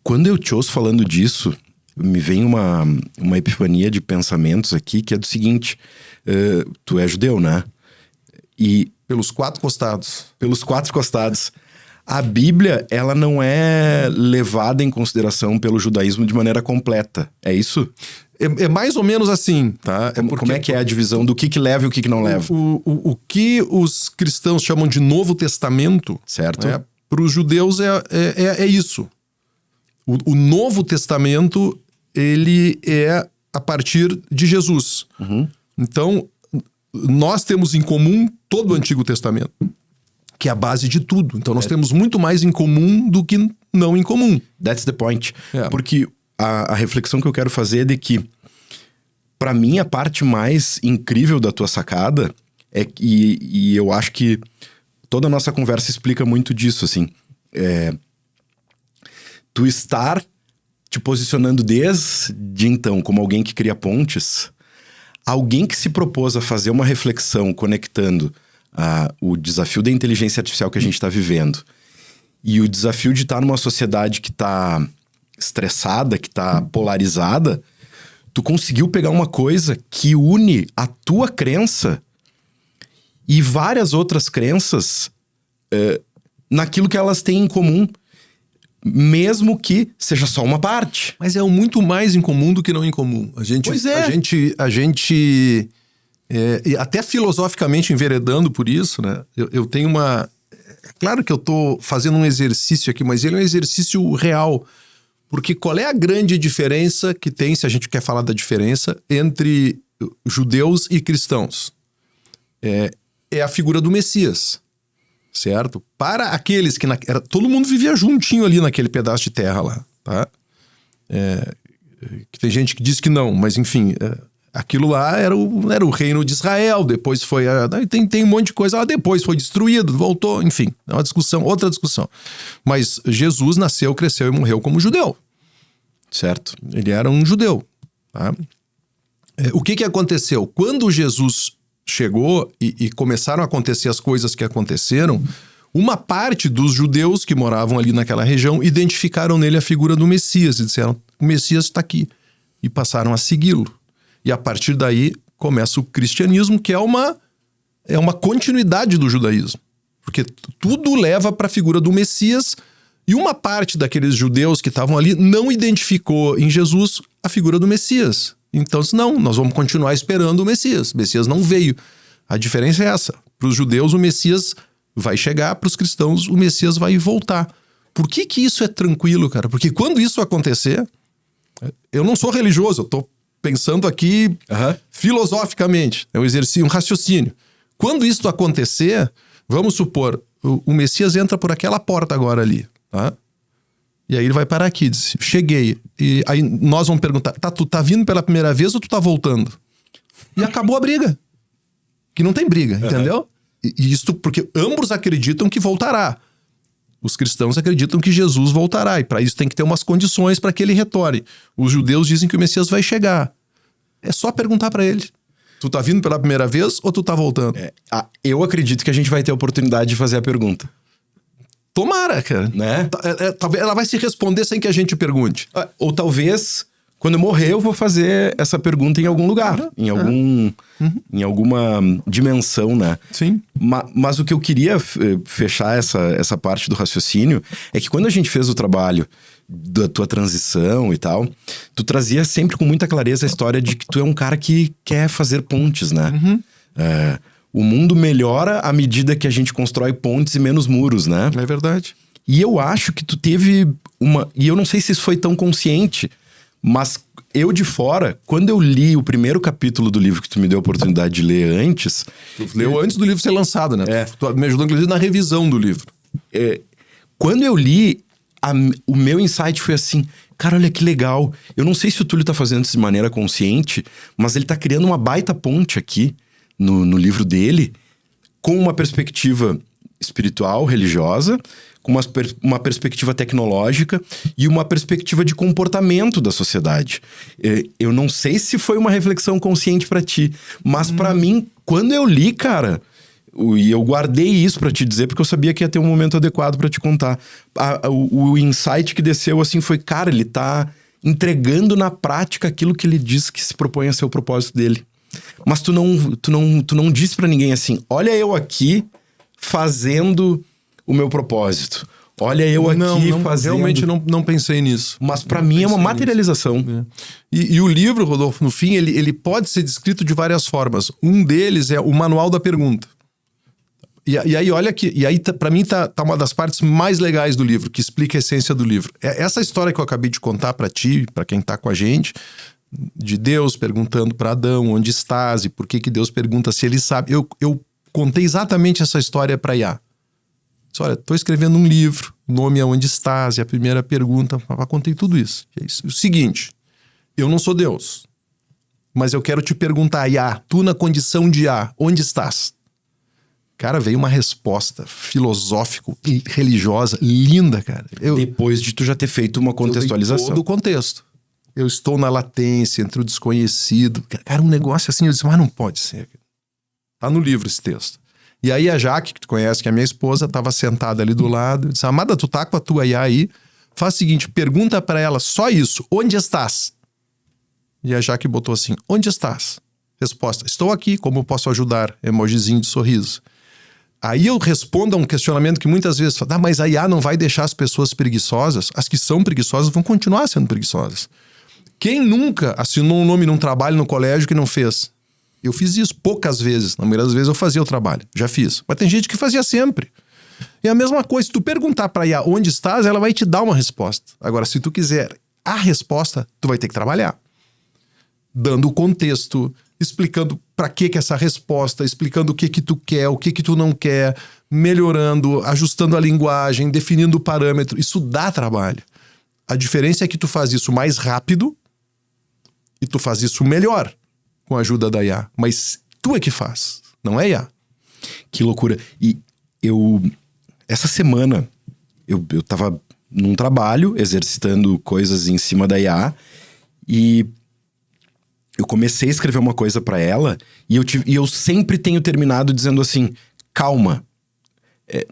Quando eu te ouço falando disso, me vem uma epifania de pensamentos aqui, que é do seguinte, tu é judeu, né? E pelos 4 costados. Pelos 4 costados. A Bíblia, ela não é levada em consideração pelo judaísmo de maneira completa. É isso? É mais ou menos assim, tá? Como é que é a divisão do que leva e o que não leva? O que os cristãos chamam de Novo Testamento, certo? Para os judeus é isso. O Novo Testamento, ele é a partir de Jesus. Então, nós temos em comum todo o Antigo Testamento, que é a base de tudo. Então, nós temos muito mais em comum do que não em comum. That's the point. Porque a reflexão que eu quero fazer é de que, pra mim, a parte mais incrível da tua sacada é que, e eu acho que toda a nossa conversa explica muito disso, assim. Tu estar te posicionando desde então como alguém que cria pontes, alguém que se propôs a fazer uma reflexão conectando o desafio da inteligência artificial que a gente está vivendo e o desafio de estar numa sociedade que está estressada, que está polarizada, tu conseguiu pegar uma coisa que une a tua crença e várias outras crenças naquilo que elas têm em comum, mesmo que seja só uma parte. Mas é muito mais em comum do que não em comum. A gente até filosoficamente enveredando por isso, né? Eu tenho uma... Claro que eu tô fazendo um exercício aqui, mas ele é um exercício real. Porque qual é a grande diferença que tem, se a gente quer falar da diferença, entre judeus e cristãos? É a figura do Messias, certo? Para aqueles que... todo mundo vivia juntinho ali naquele pedaço de terra lá, tá? Que tem gente que diz que não, mas enfim... aquilo lá era o reino de Israel, depois foi... Tem um monte de coisa lá, depois foi destruído, voltou, enfim. É uma discussão, outra discussão. Mas Jesus nasceu, cresceu e morreu como judeu. Certo. Ele era um judeu. Tá? O que aconteceu? Quando Jesus chegou e começaram a acontecer as coisas que aconteceram, uma parte dos judeus que moravam ali naquela região identificaram nele a figura do Messias e disseram, o Messias está aqui. E passaram a segui-lo. E a partir daí começa o cristianismo, que é uma continuidade do judaísmo. Porque tudo leva para a figura do Messias, e uma parte daqueles judeus que estavam ali não identificou em Jesus a figura do Messias. Então, não, nós vamos continuar esperando o Messias. O Messias não veio. A diferença é essa. Para os judeus, o Messias vai chegar, para os cristãos, o Messias vai voltar. Por que isso é tranquilo, cara? Porque quando isso acontecer, eu não sou religioso, eu estou pensando aqui filosoficamente, é um exercício, um raciocínio. Quando isso acontecer, vamos supor, o Messias entra por aquela porta agora ali, tá? E aí ele vai parar aqui, diz, cheguei. E aí nós vamos perguntar, tu tá vindo pela primeira vez ou tu tá voltando? E acabou a briga. Que não tem briga, entendeu? E isso porque ambos acreditam que voltará. Os cristãos acreditam que Jesus voltará, e para isso tem que ter umas condições para que ele retorne. Os judeus dizem que o Messias vai chegar. É só perguntar para ele. Tu tá vindo pela primeira vez ou tu tá voltando? Eu acredito que a gente vai ter a oportunidade de fazer a pergunta. Tomara, cara. Né? Talvez ela vai se responder sem que a gente pergunte. Ou talvez, quando eu morrer, eu vou fazer essa pergunta em algum lugar. Em alguma dimensão, né? Sim. Mas o que eu queria fechar essa parte do raciocínio é que quando a gente fez o trabalho da tua transição e tal, tu trazia sempre com muita clareza a história de que tu é um cara que quer fazer pontes, né? O mundo melhora à medida que a gente constrói pontes e menos muros, né? É verdade. E eu acho que tu teve e eu não sei se isso foi tão consciente, mas eu de fora, quando eu li o primeiro capítulo do livro que tu me deu a oportunidade de ler antes... Tu leu antes do livro ser lançado, né? Tu me ajudou, inclusive, na revisão do livro. Quando eu li, o meu insight foi assim... Cara, olha que legal. Eu não sei se o Túlio tá fazendo isso de maneira consciente, mas ele tá criando uma baita ponte aqui no livro dele, com uma perspectiva espiritual, religiosa, com uma perspectiva tecnológica e uma perspectiva de comportamento da sociedade. Eu não sei se foi uma reflexão consciente pra ti, mas pra mim, quando eu li, cara, e eu guardei isso pra te dizer, porque eu sabia que ia ter um momento adequado pra te contar. O insight que desceu assim foi, cara, ele tá entregando na prática aquilo que ele diz que se propõe a ser o propósito dele. Mas tu não disse pra ninguém assim, olha eu aqui fazendo o meu propósito. Olha eu aqui fazendo... Realmente não pensei nisso. Mas pra mim é uma materialização. É. E o livro, Rodolfo, no fim, ele pode ser descrito de várias formas. Um deles é o manual da pergunta. E aí, olha que... E aí, pra mim, tá uma das partes mais legais do livro, que explica a essência do livro. Essa história que eu acabei de contar pra ti, pra quem tá com a gente, de Deus perguntando pra Adão onde estás e por que Deus pergunta se ele sabe. Eu contei exatamente essa história pra Iá. Disse, olha, tô escrevendo um livro, o nome é Onde Estás, e a primeira pergunta, contei tudo isso. O seguinte, eu não sou Deus, mas eu quero te perguntar, Iá, tu na condição de Iá, onde estás? Cara, veio uma resposta filosófica, religiosa, linda, cara. Depois de tu já ter feito uma contextualização. Todo o contexto. Eu estou na latência, entre o desconhecido. Cara, um negócio assim, eu disse, mas não pode ser. Tá no livro esse texto. E aí a Jaque, que tu conhece, que é a minha esposa, estava sentada ali do lado. Eu disse, amada, tu tá com a tua Iá aí? Faz o seguinte, pergunta para ela só isso. Onde estás? E a Jaque botou assim, onde estás? Resposta, estou aqui, como posso ajudar? Emojizinho de sorriso. Aí eu respondo a um questionamento que muitas vezes fala, mas a Iá não vai deixar as pessoas preguiçosas? As que são preguiçosas vão continuar sendo preguiçosas. Quem nunca assinou um nome num trabalho no colégio que não fez? Eu fiz isso poucas vezes. Na maioria das vezes eu fazia o trabalho. Já fiz. Mas tem gente que fazia sempre. E a mesma coisa, se tu perguntar pra Iá onde estás, ela vai te dar uma resposta. Agora, se tu quiser a resposta, tu vai ter que trabalhar. Dando o contexto, explicando pra que essa resposta, explicando o que tu quer, o que tu não quer, melhorando, ajustando a linguagem, definindo o parâmetro. Isso dá trabalho. A diferença é que tu faz isso mais rápido e tu faz isso melhor. Com a ajuda da Iá. Mas tu é que faz, não é Iá? Que loucura. E essa semana, eu tava num trabalho, exercitando coisas em cima da Iá, e eu comecei a escrever uma coisa pra ela, e eu sempre tenho terminado dizendo assim, calma.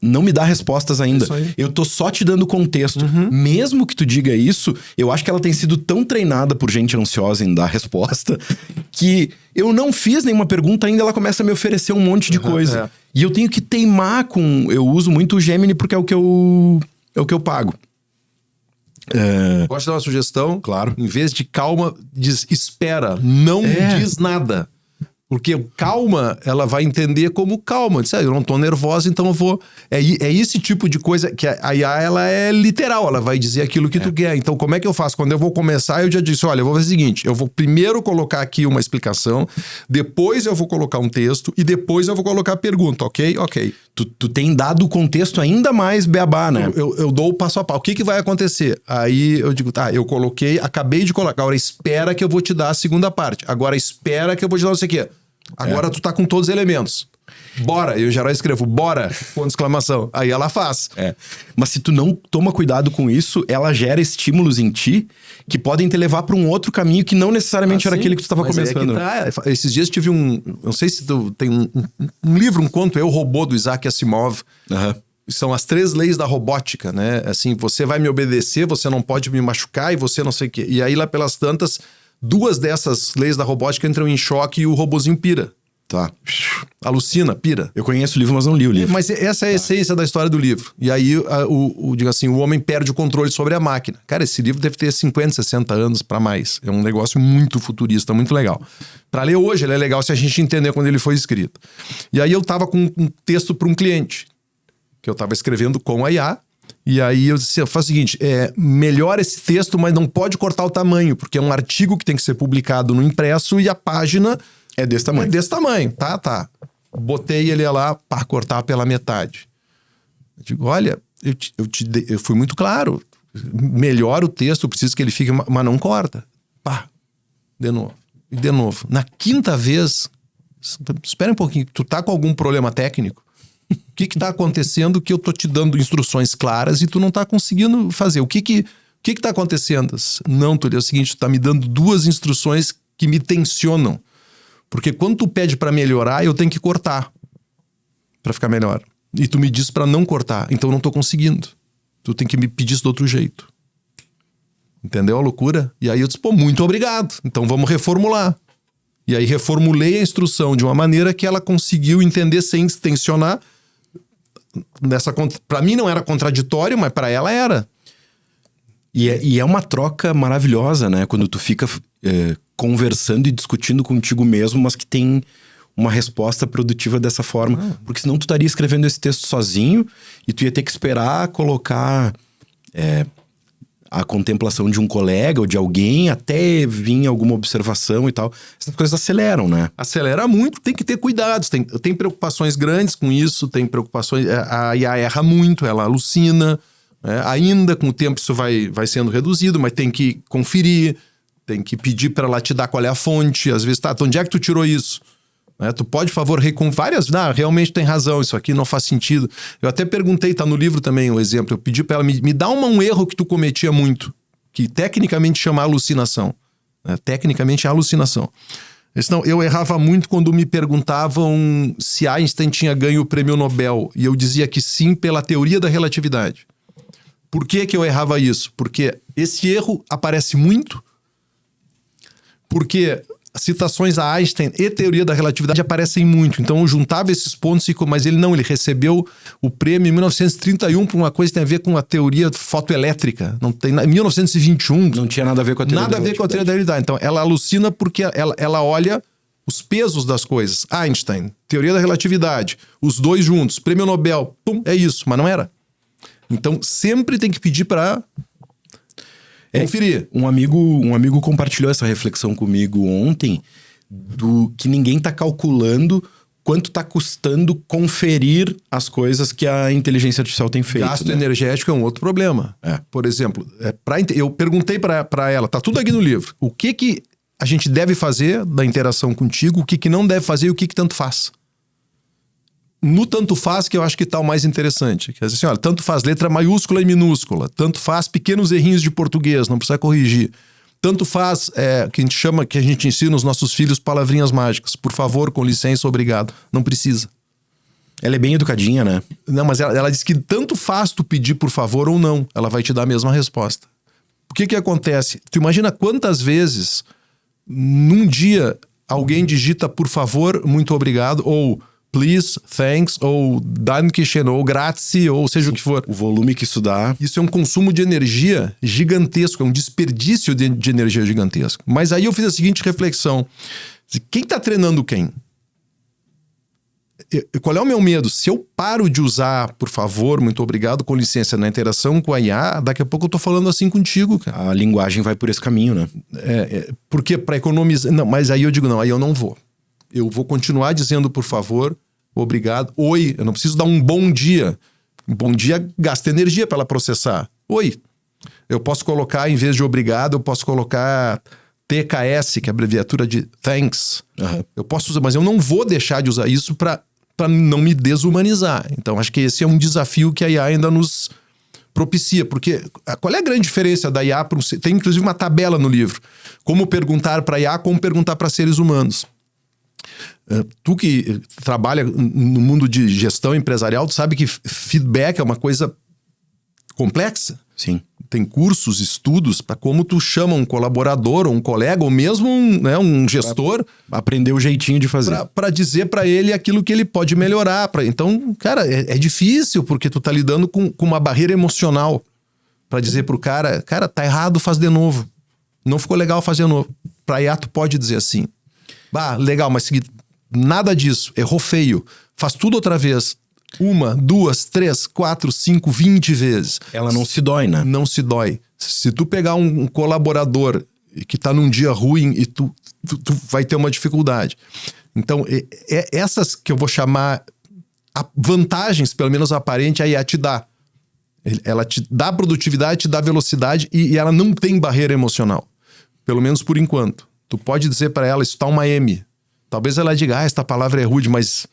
Não me dá respostas ainda. Eu tô só te dando contexto. Mesmo que tu diga isso, eu acho que ela tem sido tão treinada por gente ansiosa em dar resposta que eu não fiz nenhuma pergunta ainda, ela começa a me oferecer um monte de coisa. E eu tenho que teimar com... Eu uso muito o Gemini porque é o que eu pago. Posso dar uma sugestão? Claro. Em vez de calma, diz espera, não diz nada. Porque calma, ela vai entender como calma. Diz, eu não tô nervosa, então eu vou... É esse tipo de coisa que a Iá, ela é literal, ela vai dizer aquilo que tu quer. Então, como é que eu faço? Quando eu vou começar, eu já disse, olha, eu vou fazer o seguinte, eu vou primeiro colocar aqui uma explicação, depois eu vou colocar um texto e depois eu vou colocar a pergunta, ok? Ok. Tu tem dado o contexto ainda mais beabá, né? Eu dou o passo a passo. O que vai acontecer? Aí eu digo, tá, eu coloquei, acabei de colocar, agora espera que eu vou te dar a segunda parte. Agora espera que eu vou te dar não sei o quê. Agora tu tá com todos os elementos. Bora! Eu em geral escrevo, bora! Com exclamação. Aí ela faz. Mas se tu não toma cuidado com isso, ela gera estímulos em ti que podem te levar pra um outro caminho que não necessariamente era aquele que tu tava começando. Esses dias tive não sei se tu tem um livro, um conto, Eu, Robô, do Isaac Asimov. São as 3 leis da robótica, né? Assim, você vai me obedecer, você não pode me machucar e você não sei o quê. E aí lá pelas tantas... 2 dessas leis da robótica entram em choque e o robozinho pira. Tá. Alucina, pira. Eu conheço o livro, mas não li o livro. Mas essa é a essência da história do livro. E aí, digo assim, o homem perde o controle sobre a máquina. Cara, esse livro deve ter 50, 60 anos pra mais. É um negócio muito futurista, muito legal. Pra ler hoje, ele é legal se a gente entender quando ele foi escrito. E aí eu tava com um texto pra um cliente, que eu tava escrevendo com a Iá. E aí eu disse, faz o seguinte, melhora esse texto, mas não pode cortar o tamanho, porque é um artigo que tem que ser publicado no impresso e a página é desse tamanho. É desse tamanho, tá. Botei ele lá para cortar pela metade. Eu digo, olha, eu fui muito claro, melhora o texto, eu preciso que ele fique, mas não corta. Pá, de novo. E de novo. Na 5ª vez, espera um pouquinho, tu tá com algum problema técnico? O que tá acontecendo que eu tô te dando instruções claras e tu não tá conseguindo fazer? O que tá acontecendo? Não, Túlio, é o seguinte, tu tá me dando 2 instruções que me tensionam. Porque quando tu pede pra melhorar, eu tenho que cortar pra ficar melhor. E tu me diz pra não cortar, então eu não tô conseguindo. Tu tem que me pedir isso de outro jeito. Entendeu a loucura? E aí eu disse, muito obrigado. Então vamos reformular. E aí reformulei a instrução de uma maneira que ela conseguiu entender sem tensionar. Pra mim não era contraditório, mas pra ela era. E é uma troca maravilhosa, né? Quando tu fica conversando e discutindo contigo mesmo, mas que tem uma resposta produtiva dessa forma. Porque senão tu estaria escrevendo esse texto sozinho e tu ia ter que esperar colocar a contemplação de um colega ou de alguém até vir alguma observação e tal. Essas coisas aceleram, né? Acelera muito, tem que ter cuidados. Tem preocupações grandes com isso, tem preocupações... A IA erra muito, ela alucina. Ainda com o tempo isso vai sendo reduzido, mas tem que conferir, tem que pedir para ela te dar qual é a fonte. Às vezes, onde é que tu tirou isso? Tu pode, por favor, várias... realmente tem razão, isso aqui não faz sentido. Eu até perguntei, tá no livro também o exemplo, eu pedi para ela, me dá um erro que tu cometia muito, que tecnicamente chama alucinação. Tecnicamente é alucinação. Eu errava muito quando me perguntavam se Einstein tinha ganho o prêmio Nobel, e eu dizia que sim pela teoria da relatividade. Por que eu errava isso? Porque esse erro aparece muito, porque citações a Einstein e teoria da relatividade aparecem muito. Então eu juntava esses pontos, mas ele recebeu o prêmio em 1931 por uma coisa que tem a ver com a teoria fotoelétrica. Não tem, em 1921... Não tinha nada a ver com a teoria da relatividade. Nada a ver com a teoria da relatividade. Então ela alucina porque ela olha os pesos das coisas. Einstein, teoria da relatividade, os dois juntos, prêmio Nobel, pum, é isso, mas não era. Então sempre tem que pedir para... conferir. Um amigo compartilhou essa reflexão comigo ontem, do que ninguém tá calculando quanto tá custando conferir as coisas que a inteligência artificial tem feito. Gasto energético é um outro problema. Por exemplo, eu perguntei para ela, tá tudo aqui no livro, o que a gente deve fazer da interação contigo, o que não deve fazer e o que tanto faz. No tanto faz que eu acho que tá o mais interessante. Quer dizer assim, olha, tanto faz letra maiúscula e minúscula, tanto faz pequenos errinhos de português, não precisa corrigir. Tanto faz, que a gente ensina os nossos filhos palavrinhas mágicas. Por favor, com licença, obrigado. Não precisa. Ela é bem educadinha, né? Não, mas ela diz que tanto faz tu pedir por favor ou não, ela vai te dar a mesma resposta. O que acontece? Tu imagina quantas vezes, num dia, alguém digita por favor, muito obrigado, ou... please, thanks, ou dankeschön, ou grazie, ou seja o que for. O volume que isso dá. Isso é um consumo de energia gigantesco, é um desperdício de energia gigantesco. Mas aí eu fiz a seguinte reflexão. Quem está treinando quem? Qual é o meu medo? Se eu paro de usar, por favor, muito obrigado, com licença, na interação com a IA, daqui a pouco eu tô falando assim contigo, cara. A linguagem vai por esse caminho, né? Porque para economizar... Não, mas aí eu digo, não, aí eu não vou. Eu vou continuar dizendo, por favor, obrigado. Oi, eu não preciso dar um bom dia. Um bom dia gasta energia para ela processar. Oi. Eu posso colocar, em vez de obrigado, eu posso colocar TKS, que é a abreviatura de thanks. Eu posso usar, mas eu não vou deixar de usar isso para não me desumanizar. Então, acho que esse é um desafio que a IA ainda nos propicia. Porque qual é a grande diferença da IA? Tem, inclusive, uma tabela no livro. Como perguntar para a IA, como perguntar para seres humanos. Tu que trabalha no mundo de gestão empresarial, tu sabe que feedback é uma coisa complexa. Sim. Tem cursos, estudos para como tu chama um colaborador, ou um colega, ou mesmo um gestor. Pra aprender o jeitinho de fazer. Para dizer para ele aquilo que ele pode melhorar. Então, cara, é difícil porque tu tá lidando com uma barreira emocional. Para dizer pro cara, tá errado, faz de novo. Não ficou legal, faz de novo. Pra IA tu pode dizer assim. Legal, mas nada disso, errou feio. Faz tudo outra vez. 1, 2, 3, 4, 5, 20 vezes. Ela não se dói, né? Não se dói. Se tu pegar um colaborador que tá num dia ruim e tu vai ter uma dificuldade. Então, essas que eu vou chamar vantagens, pelo menos aparente, a IA te dá. Ela te dá produtividade, te dá velocidade e ela não tem barreira emocional. Pelo menos por enquanto. Tu pode dizer para ela, isso tá uma M. Talvez ela diga, esta palavra é rude, mas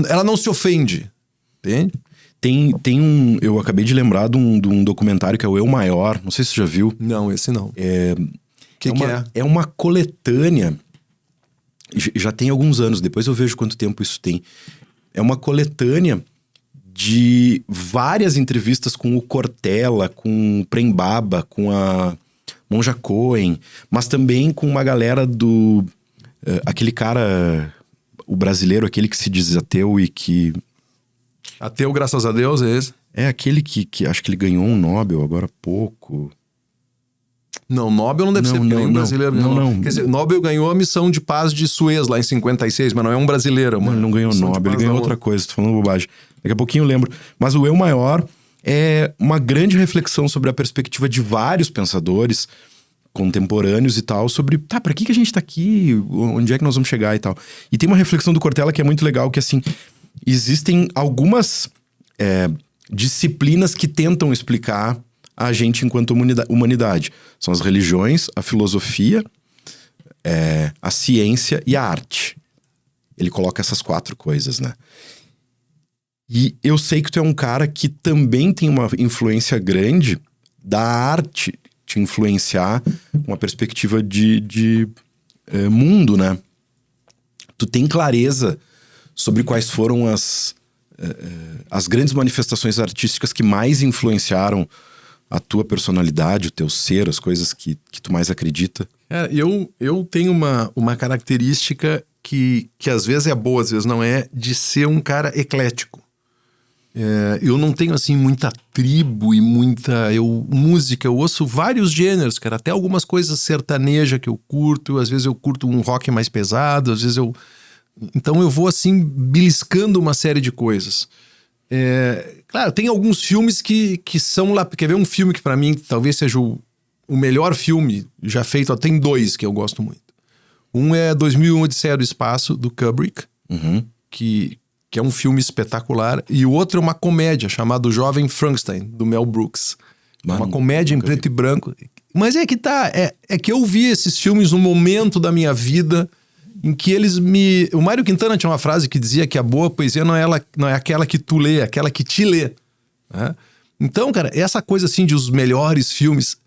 ela não se ofende. Entende? Tem eu acabei de lembrar de um documentário que é o Eu Maior. Não sei se você já viu. Não, esse não. Que é? É uma coletânea. Já tem alguns anos, depois eu vejo quanto tempo isso tem. É uma coletânea de várias entrevistas com o Cortella, com o Prem Baba, com a Monja Cohen, mas também com uma galera do... aquele cara, o brasileiro, aquele que se diz ateu e que Ateu, graças a Deus, é esse? É aquele que acho que ele ganhou um Nobel agora há pouco. Não, Nobel não deve ser, porque nenhum brasileiro ganhou. Não. Quer dizer, Nobel ganhou a missão de paz de Suez lá em 56, mas não é um brasileiro. Não, ele não ganhou Nobel, ele ganhou outra coisa, tô falando bobagem. Daqui a pouquinho eu lembro. Mas o Eu Maior é uma grande reflexão sobre a perspectiva de vários pensadores contemporâneos e tal, sobre, tá, pra que a gente tá aqui? Onde é que nós vamos chegar e tal? E tem uma reflexão do Cortella que é muito legal, que assim, existem algumas disciplinas que tentam explicar a gente enquanto humanidade. São as religiões, a filosofia, a ciência e a arte. Ele coloca essas 4 coisas, né? E eu sei que tu é um cara que também tem uma influência grande da arte te influenciar com uma perspectiva de mundo, né? Tu tem clareza sobre quais foram as grandes manifestações artísticas que mais influenciaram a tua personalidade, o teu ser, as coisas que tu mais acredita? Eu tenho uma característica que às vezes é boa, às vezes não é, de ser um cara eclético. Eu não tenho, assim, muita tribo e muita música. Eu ouço vários gêneros, cara. Até algumas coisas sertaneja que eu curto. Às vezes eu curto um rock mais pesado. Às vezes Então eu vou, assim, beliscando uma série de coisas. Claro, tem alguns filmes que são lá... Quer ver um filme que pra mim talvez seja o melhor filme já feito? Tem 2 que eu gosto muito. Um é 2001, Odisseia do Espaço, do Kubrick. Que é um filme espetacular, e o outro é uma comédia chamada O Jovem Frankenstein, do Mel Brooks. Uma comédia em preto e branco. Mas é que tá, é que eu vi esses filmes num momento da minha vida em que eles me... O Mário Quintana tinha uma frase que dizia que a boa poesia não é aquela que tu lê, é aquela que te lê. Né? Então, cara, essa coisa assim de os melhores filmes,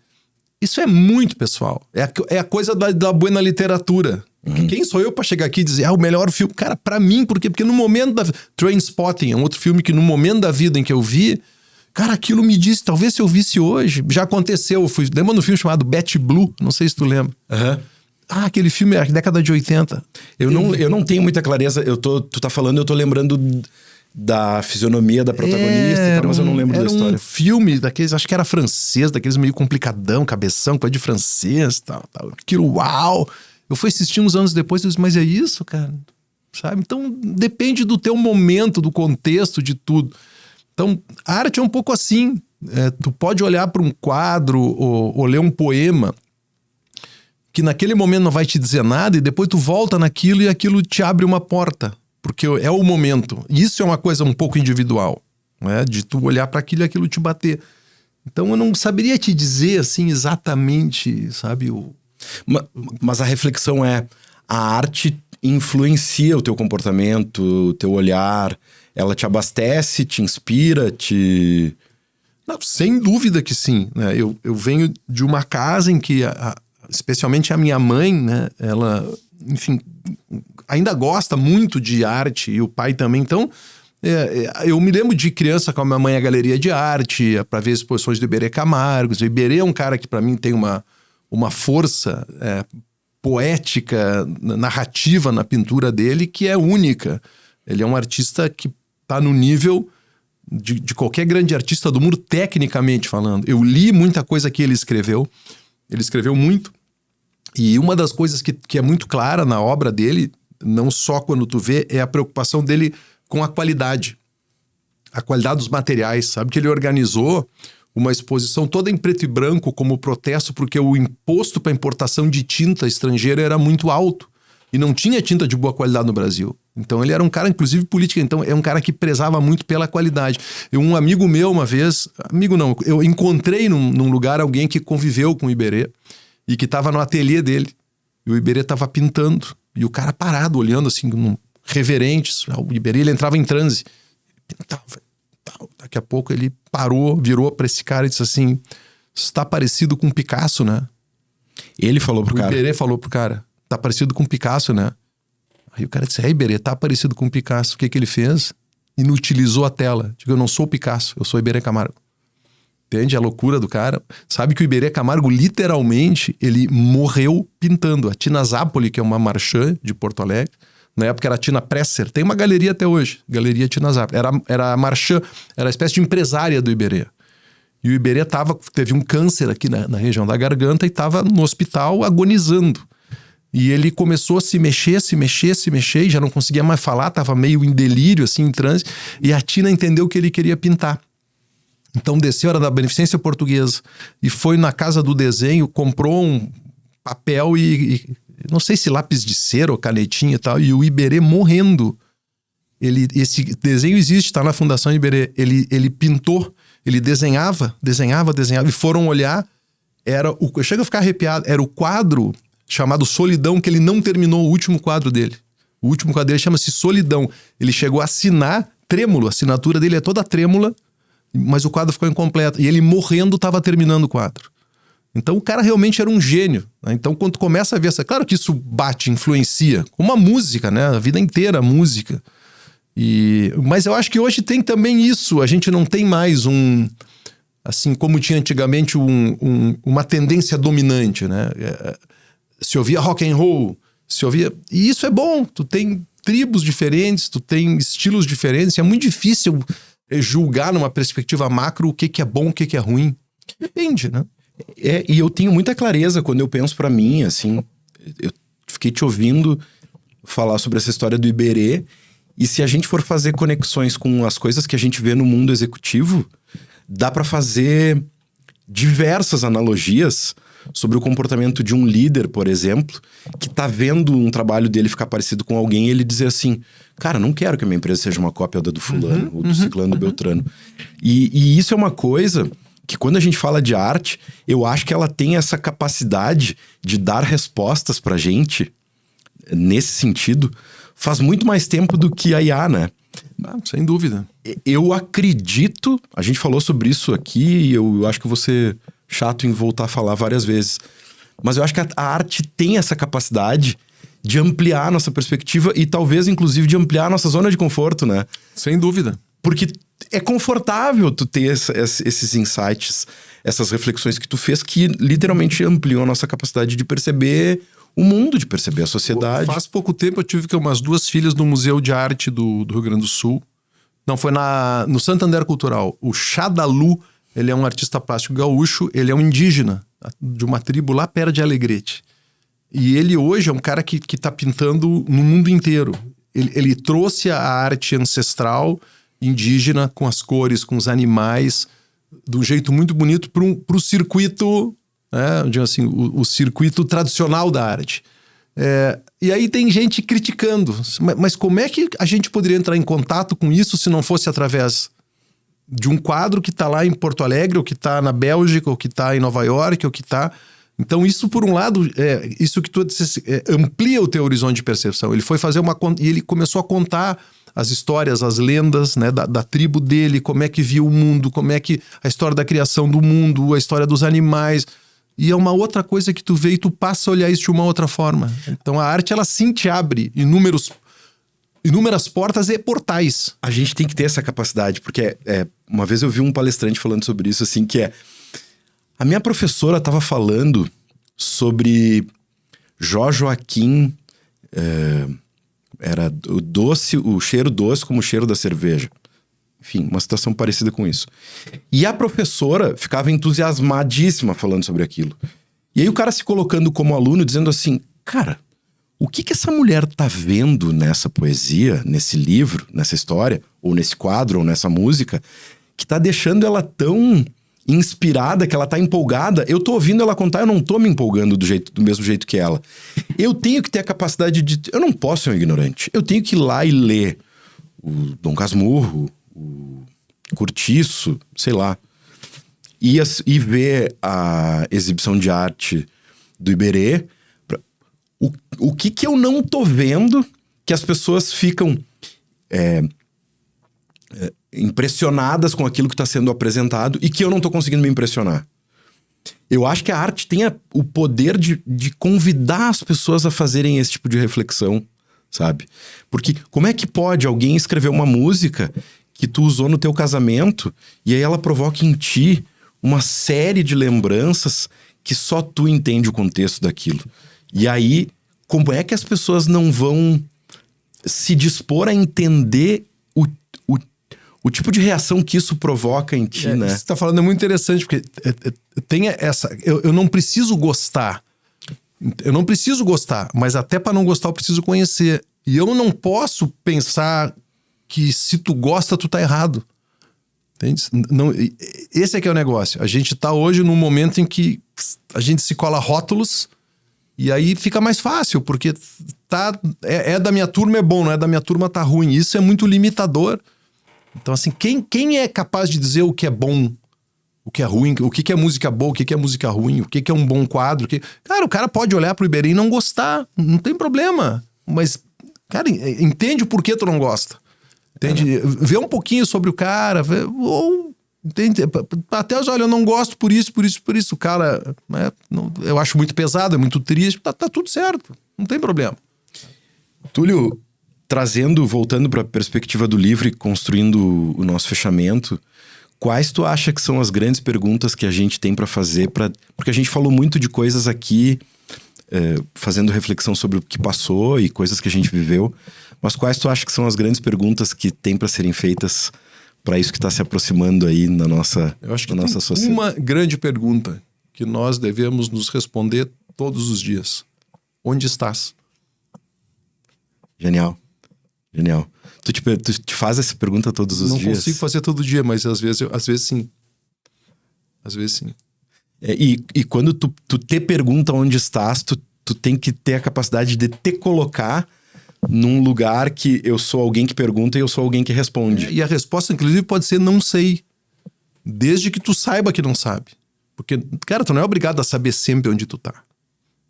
isso é muito pessoal. É a coisa da buena literatura. Quem sou eu pra chegar aqui e dizer, o melhor filme? Cara, pra mim, por quê? Porque no momento da... Trainspotting é um outro filme que no momento da vida em que eu vi, cara, aquilo me disse, talvez se eu visse hoje, já aconteceu. Lembra do filme chamado Betty Blue? Não sei se tu lembra. Aquele filme é da década de 80. Eu não tenho muita clareza, tu tá falando, eu tô lembrando da fisionomia da protagonista e tal, mas eu não lembro da história. Era um filme daqueles, acho que era francês, daqueles meio complicadão, cabeção, coisa de francês, tal. Aquilo, uau! Eu fui assistir uns anos depois e disse, mas é isso, cara? Sabe? Então, depende do teu momento, do contexto, de tudo. Então, a arte é um pouco assim. Tu pode olhar para um quadro ou ler um poema que naquele momento não vai te dizer nada e depois tu volta naquilo e aquilo te abre uma porta. Porque é o momento. Isso é uma coisa um pouco individual, né? De tu olhar para aquilo e aquilo te bater. Então, eu não saberia te dizer assim exatamente, sabe, Mas a reflexão a arte influencia o teu comportamento, o teu olhar, ela te abastece, te inspira, Não, sem dúvida que sim, né? Eu venho de uma casa em que, especialmente a minha mãe, né? Ela, enfim, ainda gosta muito de arte, e o pai também, então... eu me lembro de criança com a minha mãe à galeria de arte, para ver exposições do Iberê Camargo. O Iberê é um cara que para mim tem uma força poética, narrativa na pintura dele que é única. Ele é um artista que está no nível de qualquer grande artista do mundo, tecnicamente falando. Eu li muita coisa que ele escreveu muito, e uma das coisas que é muito clara na obra dele, não só quando tu vê, é a preocupação dele com a qualidade dos materiais, sabe? Que ele organizou uma exposição toda em preto e branco como protesto, porque o imposto para importação de tinta estrangeira era muito alto e não tinha tinta de boa qualidade no Brasil. Então ele era um cara, inclusive político, então é um cara que prezava muito pela qualidade. Um amigo meu uma vez, eu encontrei num lugar alguém que conviveu com o Iberê e que estava no ateliê dele, e o Iberê estava pintando, e o cara parado, olhando assim, reverentes. O Iberê, ele entrava em transe, pintava. Daqui a pouco ele parou, virou pra esse cara e disse assim, isso tá parecido com Picasso, né? Ele falou pro cara. O Iberê falou pro cara, tá parecido com Picasso, né? Aí o cara disse, Iberê, tá parecido com Picasso. O que ele fez? Inutilizou a tela. Digo, eu não sou o Picasso, eu sou o Iberê Camargo. Entende a loucura do cara? Sabe que o Iberê Camargo, literalmente, ele morreu pintando. A Tina Zapoli, que é uma marchand de Porto Alegre, Na época era a Tina Presser. Tem uma galeria até hoje. Galeria Tina Zappi. Era a Marchand. Era a espécie de empresária do Iberê. E o Iberê teve um câncer aqui na região da garganta e estava no hospital agonizando. E ele começou a se mexer, e já não conseguia mais falar, estava meio em delírio, assim, em transe. E a Tina entendeu que ele queria pintar. Então desceu, era da Beneficência Portuguesa, e foi na casa do desenho, comprou um papel e não sei se lápis de cera ou canetinha e tal, e o Iberê morrendo. Esse desenho existe, está na Fundação Iberê. Ele pintou, ele desenhava, e foram olhar, chega a ficar arrepiado, era o quadro chamado Solidão, que ele não terminou, o último quadro dele. O último quadro dele chama-se Solidão. Ele chegou a assinar, trêmulo, a assinatura dele é toda trêmula, mas o quadro ficou incompleto. E ele morrendo estava terminando o quadro. Então o cara realmente era um gênio, né? Então quando tu começa a ver claro que isso influencia, como a música, né? A vida inteira a música. Mas eu acho que hoje tem também isso. A gente não tem mais assim como tinha antigamente uma tendência dominante, né? Se ouvia rock and roll, e isso é bom. Tu tem tribos diferentes, tu tem estilos diferentes. É muito difícil julgar numa perspectiva macro o que é bom, o que é ruim. Depende, né? E eu tenho muita clareza quando eu penso pra mim, assim, eu fiquei te ouvindo falar sobre essa história do Iberê, e se a gente for fazer conexões com as coisas que a gente vê no mundo executivo, dá pra fazer diversas analogias sobre o comportamento de um líder, por exemplo, que tá vendo um trabalho dele ficar parecido com alguém e ele dizer assim, cara, não quero que a minha empresa seja uma cópia da do fulano, ou do ciclano, do beltrano. E isso é uma coisa que quando a gente fala de arte, eu acho que ela tem essa capacidade de dar respostas pra gente, nesse sentido, faz muito mais tempo do que a IA, né? Sem dúvida. Eu acredito, a gente falou sobre isso aqui, e eu acho que eu vou ser chato em voltar a falar várias vezes, mas eu acho que a arte tem essa capacidade de ampliar a nossa perspectiva e talvez, inclusive, de ampliar a nossa zona de conforto, né? Sem dúvida. Porque é confortável tu ter esses insights, essas reflexões que tu fez, que literalmente ampliam a nossa capacidade de perceber o mundo, de perceber a sociedade. Faz pouco tempo eu tive umas 2 filhas no Museu de Arte do Rio Grande do Sul. Não, foi no Santander Cultural. O Xadalu, ele é um artista plástico gaúcho, ele é um indígena de uma tribo lá perto de Alegrete. E ele hoje é um cara que tá pintando no mundo inteiro. Ele trouxe a arte ancestral indígena, com as cores, com os animais, de um jeito muito bonito pro circuito, né, digamos assim, o circuito tradicional da arte. E aí tem gente criticando, mas como é que a gente poderia entrar em contato com isso se não fosse através de um quadro que está lá em Porto Alegre, ou que está na Bélgica, ou que está em Nova York, ou que está... Então isso, por um lado, isso que tu disse, amplia o teu horizonte de percepção. Ele foi fazer e ele começou a contar as histórias, as lendas, né, da tribo dele, como é que viu o mundo, como é que a história da criação do mundo, a história dos animais. E é uma outra coisa que tu vê e tu passa a olhar isso de uma outra forma. Então a arte, ela sim te abre inúmeras portas e portais. A gente tem que ter essa capacidade, porque uma vez eu vi um palestrante falando sobre isso, assim, que a minha professora estava falando sobre Jó Joaquim, era o cheiro doce como o cheiro da cerveja. Enfim, uma situação parecida com isso. E a professora ficava entusiasmadíssima falando sobre aquilo. E aí o cara se colocando como aluno, dizendo assim, cara, o que essa mulher tá vendo nessa poesia, nesse livro, nessa história, ou nesse quadro, ou nessa música, que tá deixando ela tão inspirada, que ela tá empolgada? Eu tô ouvindo ela contar, eu não tô me empolgando do mesmo jeito que ela. Eu tenho que ter a capacidade de... Eu não posso ser um ignorante. Eu tenho que ir lá e ler o Dom Casmurro, o Cortiço, sei lá. E ver a exibição de arte do Iberê. O que eu não tô vendo que as pessoas ficam impressionadas com aquilo que está sendo apresentado e que eu não tô conseguindo me impressionar. Eu acho que a arte tem o poder de convidar as pessoas a fazerem esse tipo de reflexão, sabe? Porque como é que pode alguém escrever uma música que tu usou no teu casamento e aí ela provoca em ti uma série de lembranças que só tu entende o contexto daquilo? E aí, como é que as pessoas não vão se dispor a entender o tipo de reação que isso provoca em ti, né? Você tá falando é muito interessante, porque tem essa... Eu não preciso gostar. Eu não preciso gostar, mas até para não gostar eu preciso conhecer. E eu não posso pensar que se tu gosta, tu tá errado. Entende? Não, esse é que é o negócio. A gente tá hoje num momento em que a gente se cola rótulos e aí fica mais fácil, porque é da minha turma é bom, não é da minha turma tá ruim. Isso é muito limitador. Então, assim, quem é capaz de dizer o que é bom, o que é ruim, o que é música boa, o que é música ruim, o que é um bom quadro? Cara, o cara pode olhar pro Iberê e não gostar, não tem problema. Mas, cara, entende o porquê tu não gosta. Entende? Vê um pouquinho sobre o cara, ou... Entende? Até olha, eu não gosto por isso. O cara, eu acho muito pesado, é muito triste, tá tudo certo, não tem problema. Túlio, voltando para a perspectiva do livro e construindo o nosso fechamento, quais tu acha que são as grandes perguntas que a gente tem para fazer? Porque a gente falou muito de coisas aqui, fazendo reflexão sobre o que passou e coisas que a gente viveu, mas quais tu acha que são as grandes perguntas que tem para serem feitas para isso que está se aproximando aí na nossa sociedade? Eu acho que tem uma grande pergunta que nós devemos nos responder todos os dias. Onde estás? Genial. Tu te faz essa pergunta todos os dias? Não consigo fazer todo dia, mas às vezes sim. Às vezes sim. E quando tu te pergunta onde estás, tu tem que ter a capacidade de te colocar num lugar que eu sou alguém que pergunta e eu sou alguém que responde. E a resposta, inclusive, pode ser não sei. Desde que tu saiba que não sabe. Porque, cara, tu não é obrigado a saber sempre onde tu tá.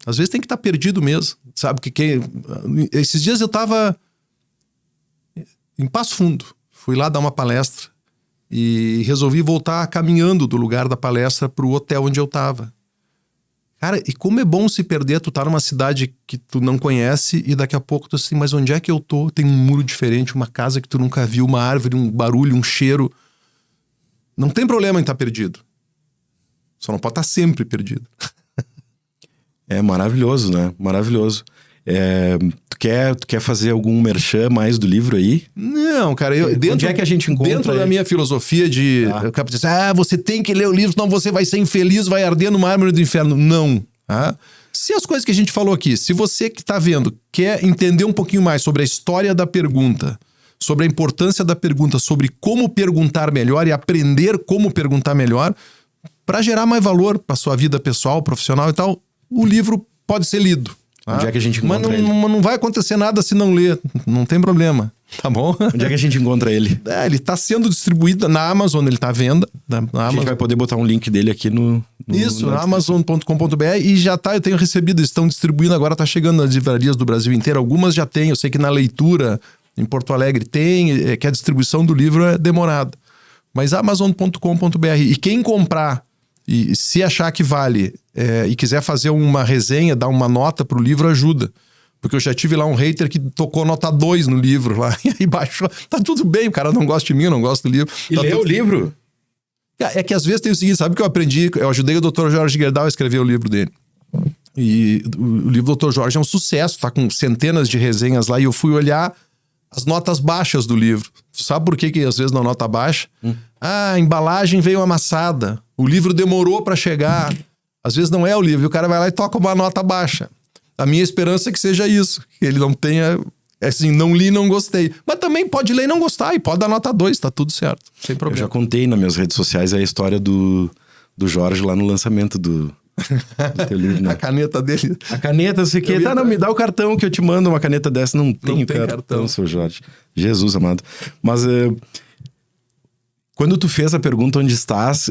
Às vezes tem que estar perdido mesmo. Sabe que esses dias eu tava em Passo Fundo. Fui lá dar uma palestra e resolvi voltar caminhando do lugar da palestra pro hotel onde eu tava. Cara, e como é bom se perder, tu tá numa cidade que tu não conhece e daqui a pouco tu assim, mas onde é que eu tô? Tem um muro diferente, uma casa que tu nunca viu, uma árvore, um barulho, um cheiro. Não tem problema em estar perdido. Só não pode estar sempre perdido. É maravilhoso, né? Maravilhoso. Tu quer fazer algum merchan mais do livro aí? Não, cara. Onde é que a gente encontra? Dentro da minha filosofia de... você tem que ler o livro, senão você vai ser infeliz, vai arder no mármore do inferno. Não. Se as coisas que a gente falou aqui, se você que tá vendo quer entender um pouquinho mais sobre a história da pergunta, sobre a importância da pergunta, sobre como perguntar melhor e aprender como perguntar melhor, para gerar mais valor para sua vida pessoal, profissional e tal, o livro pode ser lido. Onde é que a gente encontra ele? Mas não vai acontecer nada se não ler. Não tem problema. Tá bom? Onde é que a gente encontra ele? Ele tá sendo distribuído na Amazon, ele tá à venda. A gente vai poder botar um link dele aqui no na Amazon.com.br e já tá, eu tenho recebido, estão distribuindo agora, tá chegando nas livrarias do Brasil inteiro. Algumas já tem, eu sei que na Leitura, em Porto Alegre tem, que a distribuição do livro é demorada. Mas Amazon.com.br. E quem comprar e se achar que vale e quiser fazer uma resenha, dar uma nota pro livro, ajuda. Porque eu já tive lá um hater que tocou nota 2 no livro lá. E aí baixou. Tá tudo bem, o cara não gosta de mim, eu não gosto do livro. E leu o livro? É que às vezes tem o seguinte, sabe o que eu aprendi? Eu ajudei o Dr. Jorge Gerdau a escrever o livro dele. E o livro do Dr. Jorge é um sucesso, tá com centenas de resenhas lá. E eu fui olhar as notas baixas do livro. Sabe por que às vezes na nota baixa? A embalagem veio amassada. O livro demorou pra chegar. Às vezes não é o livro. E o cara vai lá e toca uma nota baixa. A minha esperança é que seja isso. Que ele não tenha... assim, não li, não gostei. Mas também pode ler e não gostar. E pode dar nota 2, tá tudo certo. Sem problema. Eu já contei nas minhas redes sociais a história do Jorge lá no lançamento do teu livro, né? A caneta dele. A caneta, sei que. Não, me dá o cartão que eu te mando uma caneta dessa. Não tem cartão, seu Jorge. Jesus amado. Mas... quando tu fez a pergunta onde estás,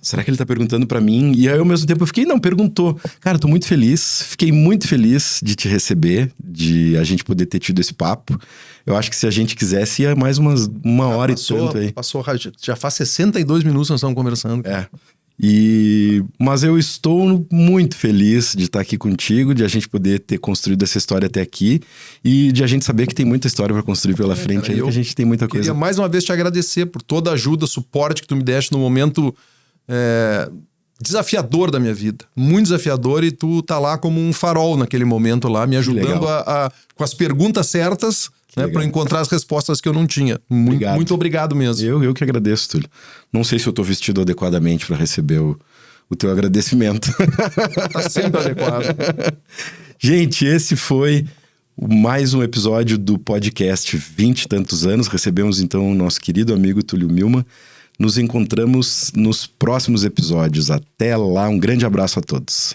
será que ele tá perguntando pra mim? E aí ao mesmo tempo eu fiquei, não, perguntou. Cara, tô muito feliz, fiquei muito feliz de te receber, de a gente poder ter tido esse papo. Eu acho que se a gente quisesse ia mais uma hora e tanto aí. Já faz 62 minutos que nós estamos conversando. Mas eu estou muito feliz de estar aqui contigo, de a gente poder ter construído essa história até aqui e de a gente saber que tem muita história para construir pela frente aí, que a gente tem muita coisa. Queria mais uma vez te agradecer por toda a ajuda, suporte que tu me deste no momento desafiador da minha vida. Muito desafiador, e tu tá lá como um farol naquele momento lá, me ajudando com as perguntas certas, né? Para encontrar as respostas que eu não tinha. Muito obrigado mesmo. Eu que agradeço, Túlio. Não sei se eu tô vestido adequadamente para receber o teu agradecimento. Tá sempre adequado. Gente, esse foi mais um episódio do podcast 20 e tantos anos. Recebemos então o nosso querido amigo Túlio Milman. Nos encontramos nos próximos episódios. Até lá, um grande abraço a todos.